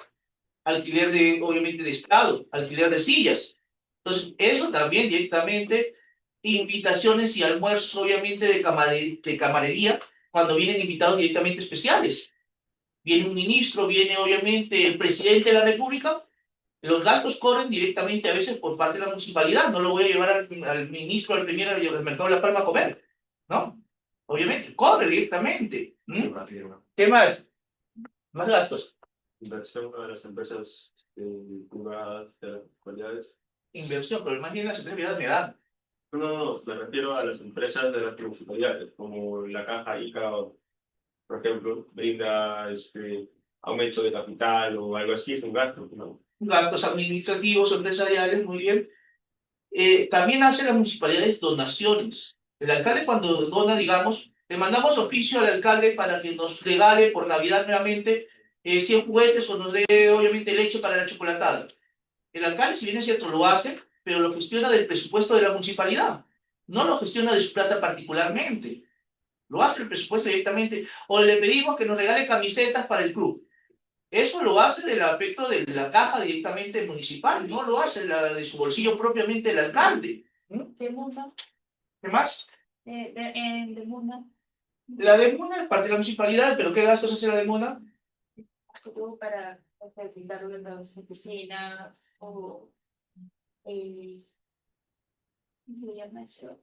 Speaker 1: alquiler de, obviamente, de estrado, alquiler de sillas. Entonces, eso también directamente, invitaciones y almuerzos, obviamente, de camarería, cuando vienen invitados directamente especiales. Viene un ministro, viene, obviamente, el presidente de la República, los gastos corren directamente a veces por parte de la municipalidad. No lo voy a llevar al ministro, al premier, al mercado de La Palma a comer, ¿no? Obviamente, corre directamente. ¿Mm? ¿Qué más? Más gastos.
Speaker 2: Inversión para las empresas privadas de las municipalidades.
Speaker 1: Inversión, pero más bien las empresas privadas me dan.
Speaker 2: No, me refiero a las empresas de las municipalidades, como la Caja ICA, por ejemplo, brinda aumento de capital o algo así, es un gasto, ¿no?
Speaker 1: Gastos administrativos, empresariales, muy bien. También hace las municipalidades donaciones. El alcalde cuando dona, digamos, le mandamos oficio al alcalde para que nos regale por Navidad nuevamente 100 juguetes o nos dé, obviamente, leche para la chocolatada. El alcalde, si bien es cierto, lo hace, pero lo gestiona del presupuesto de la municipalidad. No lo gestiona de su plata particularmente. Lo hace el presupuesto directamente. O le pedimos que nos regale camisetas para el club. Eso lo hace del aspecto de la caja directamente municipal, no lo hace de su bolsillo propiamente el alcalde.
Speaker 4: De Muna,
Speaker 1: ¿Qué más?
Speaker 4: de Muna,
Speaker 1: La de Muna es parte de la municipalidad, pero ¿qué gastos hace la de Muna?
Speaker 4: estuvo para pintar las oficinas o ¿cómo se llama eso?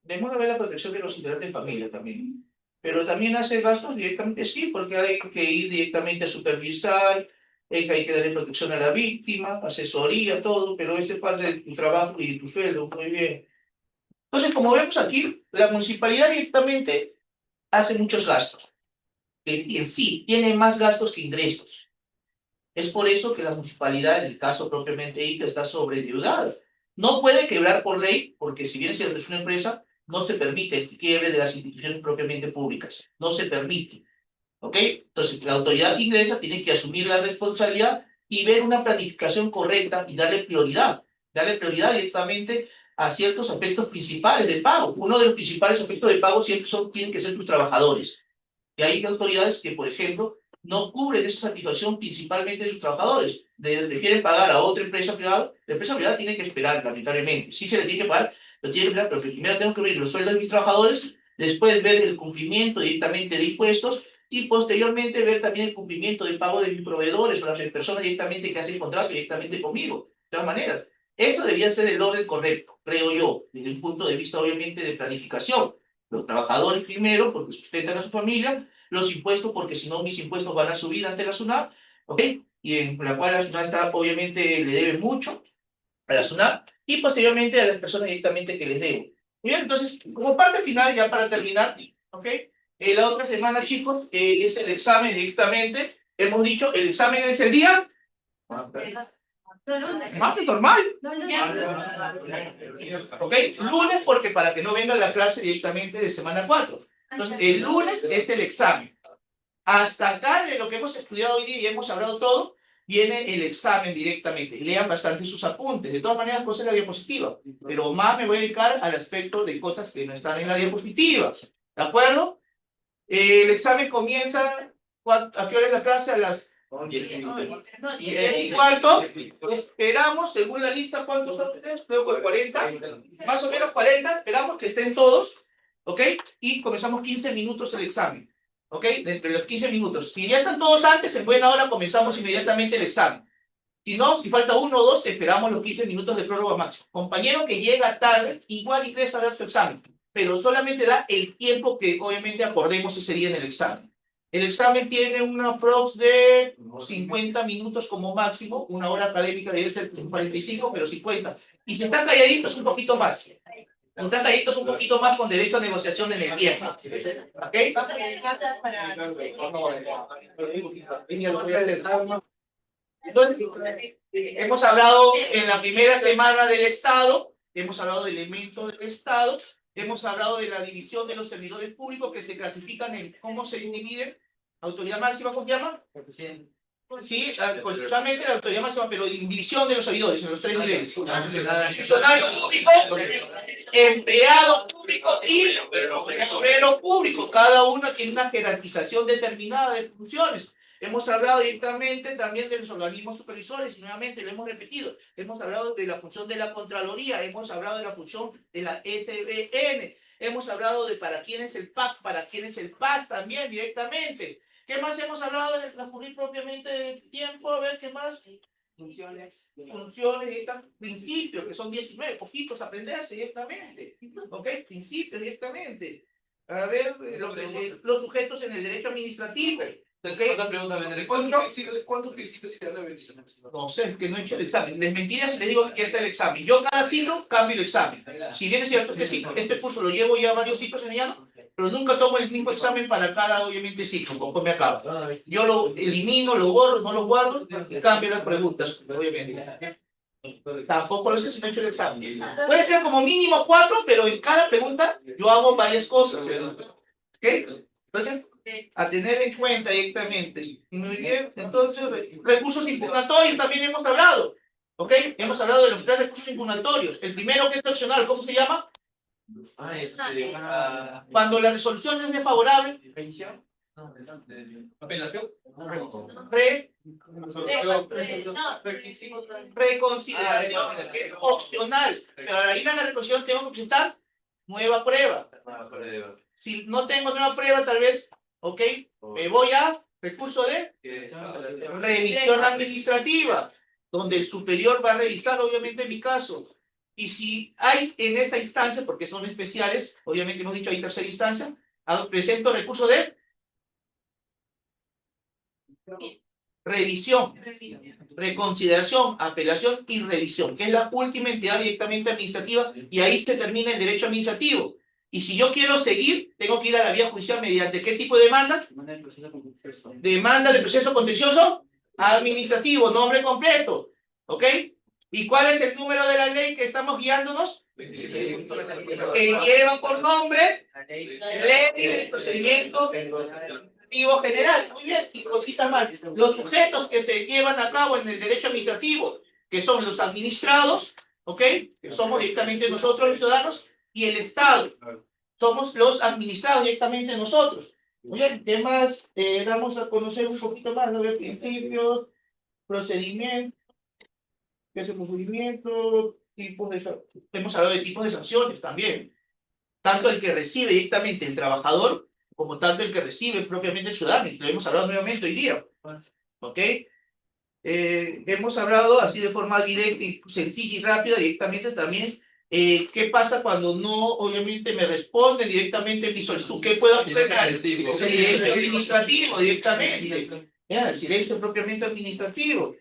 Speaker 1: De Muna ve la protección de los integrantes de familia también. Pero también hace gastos directamente, sí, porque hay que ir directamente a supervisar, que hay que darle protección a la víctima, asesoría, todo, pero eso es parte de tu trabajo y de tu sueldo, muy bien. Entonces, como vemos aquí, la municipalidad directamente hace muchos gastos. Que en sí tiene más gastos que ingresos. Es por eso que la municipalidad, en el caso propiamente ICA, está sobreendeudada. No puede quebrar por ley, porque si bien es cierto, es una empresa, no se permite el quiebre de las instituciones propiamente públicas. No se permite. ¿Ok? Entonces, la autoridad que ingresa tiene que asumir la responsabilidad y ver una planificación correcta y darle prioridad. Darle prioridad directamente a ciertos aspectos principales del pago. Uno de los principales aspectos de pago siempre tienen que ser tus trabajadores. Y hay autoridades que, por ejemplo, no cubren esa satisfacción principalmente de sus trabajadores. Prefieren pagar a otra empresa privada. La empresa privada tiene que esperar, lamentablemente. Sí se le tiene que pagar, pero tiene que esperar, pero primero tengo que ver los sueldos de mis trabajadores, después ver el cumplimiento directamente de impuestos y posteriormente ver también el cumplimiento del pago de mis proveedores o las personas directamente que hacen contrato directamente conmigo. De todas maneras, eso debería ser el orden correcto, creo yo, desde un punto de vista obviamente de planificación. Los trabajadores primero, porque sustentan a su familia, los impuestos, porque si no mis impuestos van a subir ante la SUNAT, ¿ok? Y en la cual la SUNAT está, obviamente, le debe mucho a la SUNAT, y posteriormente a las personas directamente que les debo. Muy bien, entonces, como parte final, ya para terminar, ¿ok? La otra semana, chicos, es el examen directamente. Hemos dicho, el examen es el día. Martes normal. ¿Ok? Lunes, porque para que no venga la clase directamente de semana 4. Entonces, el lunes es el examen. Hasta acá de lo que hemos estudiado hoy día y hemos hablado todo, viene el examen directamente. Lean bastante sus apuntes. De todas maneras, cosas en la diapositiva. Pero más me voy a dedicar al aspecto de cosas que no están en la diapositiva. ¿De acuerdo? El examen comienza, ¿a qué hora es la clase? A las 10:15. Esperamos, según la lista, ¿cuántos son ustedes? Creo que 40, más o menos 40. Esperamos que estén todos, ¿ok? Y comenzamos 15 minutos el examen, ¿ok? Dentro de los 15 minutos. Si ya están todos antes, en buena hora comenzamos inmediatamente el examen. Si no, si falta uno o dos, esperamos los 15 minutos de prórroga máximo. Compañero que llega tarde, igual ingresa a dar su examen, pero solamente da el tiempo que obviamente acordemos ese día en el examen. El examen tiene una prox de 50 minutos como máximo, una hora académica debe ser 45, pero 50. Y si están calladitos, un poquito más. Si están calladitos, un poquito más con derecho a negociación en el tiempo. ¿Ok? Entonces, hemos hablado en la primera semana del Estado, hemos hablado de elementos del Estado, hemos hablado de la división de los servidores públicos que se clasifican en cómo se dividen. Autoridad máxima, ¿cómo se llama? Sí, constitucionalmente la autoridad máxima, pero en división de los servidores, en los tres niveles. Funcionario público, empleado público y obrero público. Cada uno tiene una jerarquización determinada de funciones. Hemos hablado directamente también de los organismos supervisores y nuevamente lo hemos repetido. Hemos hablado de la función de la Contraloría, hemos hablado de la función de la SBN, hemos hablado de para quién es el PAC, para quién es el PAS también directamente. ¿Qué más hemos hablado de transcurrir propiamente de tiempo? A ver, ¿qué más? Funciones directas, principios, que son 19, poquitos aprenderse directamente. ¿Ok? Principios directamente. A ver, los sujetos en el derecho administrativo.
Speaker 5: Otra pregunta, Vendré. ¿Cuántos principios se dan en la
Speaker 1: No sé, que no he hecho el examen. Les mentiría si les digo que ya está el examen. Yo cada ciclo cambio el examen. Si bien es cierto que sí, este curso lo llevo ya varios ciclos enseñando, pero nunca tomo el mismo examen para cada, obviamente, ciclo, conforme acaba. Yo lo elimino, lo borro, no lo guardo y cambio las preguntas, obviamente. Tampoco lo sé si no he hecho el examen. Puede ser como mínimo 4, pero en cada pregunta yo hago varias cosas. ¿Ok? Entonces, a tener en cuenta directamente. Muy bien, entonces, recursos impugnatorios también hemos hablado. ¿Ok? Hemos hablado de los tres recursos impugnatorios. El primero que es opcional, ¿cómo se llama? Cuando la resolución es desfavorable.
Speaker 5: apelación.
Speaker 1: Reconsideración, que es opcional. Pero a la ir a la reconsideración tengo que presentar nueva prueba. Si no tengo nueva prueba, tal vez, ok, me voy a recurso de revisión administrativa, donde el superior va a revisar, obviamente, mi caso. Y si hay en esa instancia, porque son especiales, obviamente hemos dicho hay tercera instancia, presento recurso de revisión, reconsideración, apelación y revisión, que es la última entidad directamente administrativa, y ahí se termina el derecho administrativo. Y si yo quiero seguir, tengo que ir a la vía judicial mediante ¿qué tipo de demanda? Demanda de proceso contencioso administrativo, nombre completo. ¿Ok? ¿Y cuál es el número de la ley que estamos guiándonos? Que lleva por nombre Ley de Procedimiento Administrativo General. Muy bien, y cositas más. Los sujetos que se llevan a cabo en el derecho administrativo, que son los administrados, ¿ok? Que somos directamente nosotros los ciudadanos, y el Estado. Somos los administrados directamente nosotros. Muy bien, ¿qué más? Damos a conocer un poquito más, ¿no? Principios, procedimientos, ¿qué es el procedimiento? Tipos de, hemos hablado de tipos de sanciones también. Tanto el que recibe directamente el trabajador, como tanto el que recibe propiamente el ciudadano. Y lo hemos hablado nuevamente hoy día. ¿Ok? Hemos hablado así de forma directa y sencilla y rápida directamente también. ¿Qué pasa cuando no, obviamente, me responden directamente mi solicitud? ¿Qué puedo hacer? Silencio administrativo directamente. Ya, el silencio propiamente administrativo.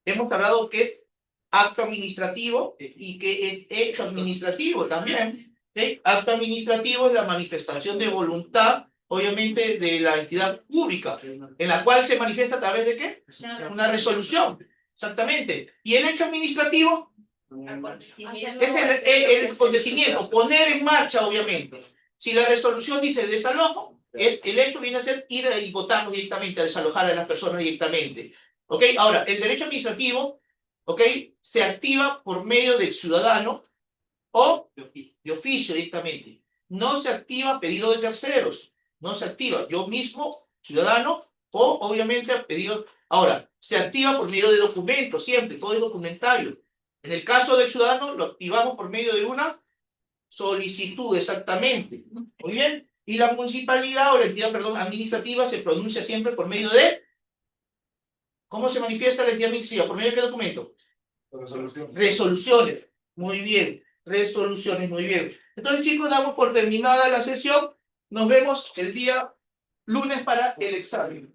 Speaker 1: Hemos hablado que es acto administrativo y que es hecho administrativo también. ¿Sí? Acto administrativo es la manifestación de voluntad, obviamente, de la entidad pública, en la cual se manifiesta a través de ¿qué? Una resolución. Exactamente. Y el hecho administrativo es el acontecimiento, poner en marcha, obviamente. Si la resolución dice desalojo, el hecho viene a ser ir y votarnos directamente, a desalojar a las personas directamente. ¿Ok? Ahora, el derecho administrativo, ¿ok? Se activa por medio del ciudadano o de oficio directamente. No se activa a pedido de terceros. No se activa yo mismo, ciudadano, o obviamente a pedido. Ahora, se activa por medio de documentos, siempre, todo es documentario. En el caso del ciudadano, lo activamos por medio de una solicitud, exactamente. Muy bien. Y la municipalidad o la entidad, perdón, administrativa se pronuncia siempre por medio de. ¿Cómo se manifiesta la entidad administrativa? ¿Por medio de qué documento? Resoluciones. Muy bien. Resoluciones, muy bien. Entonces, chicos, damos por terminada la sesión. Nos vemos el día lunes para el examen.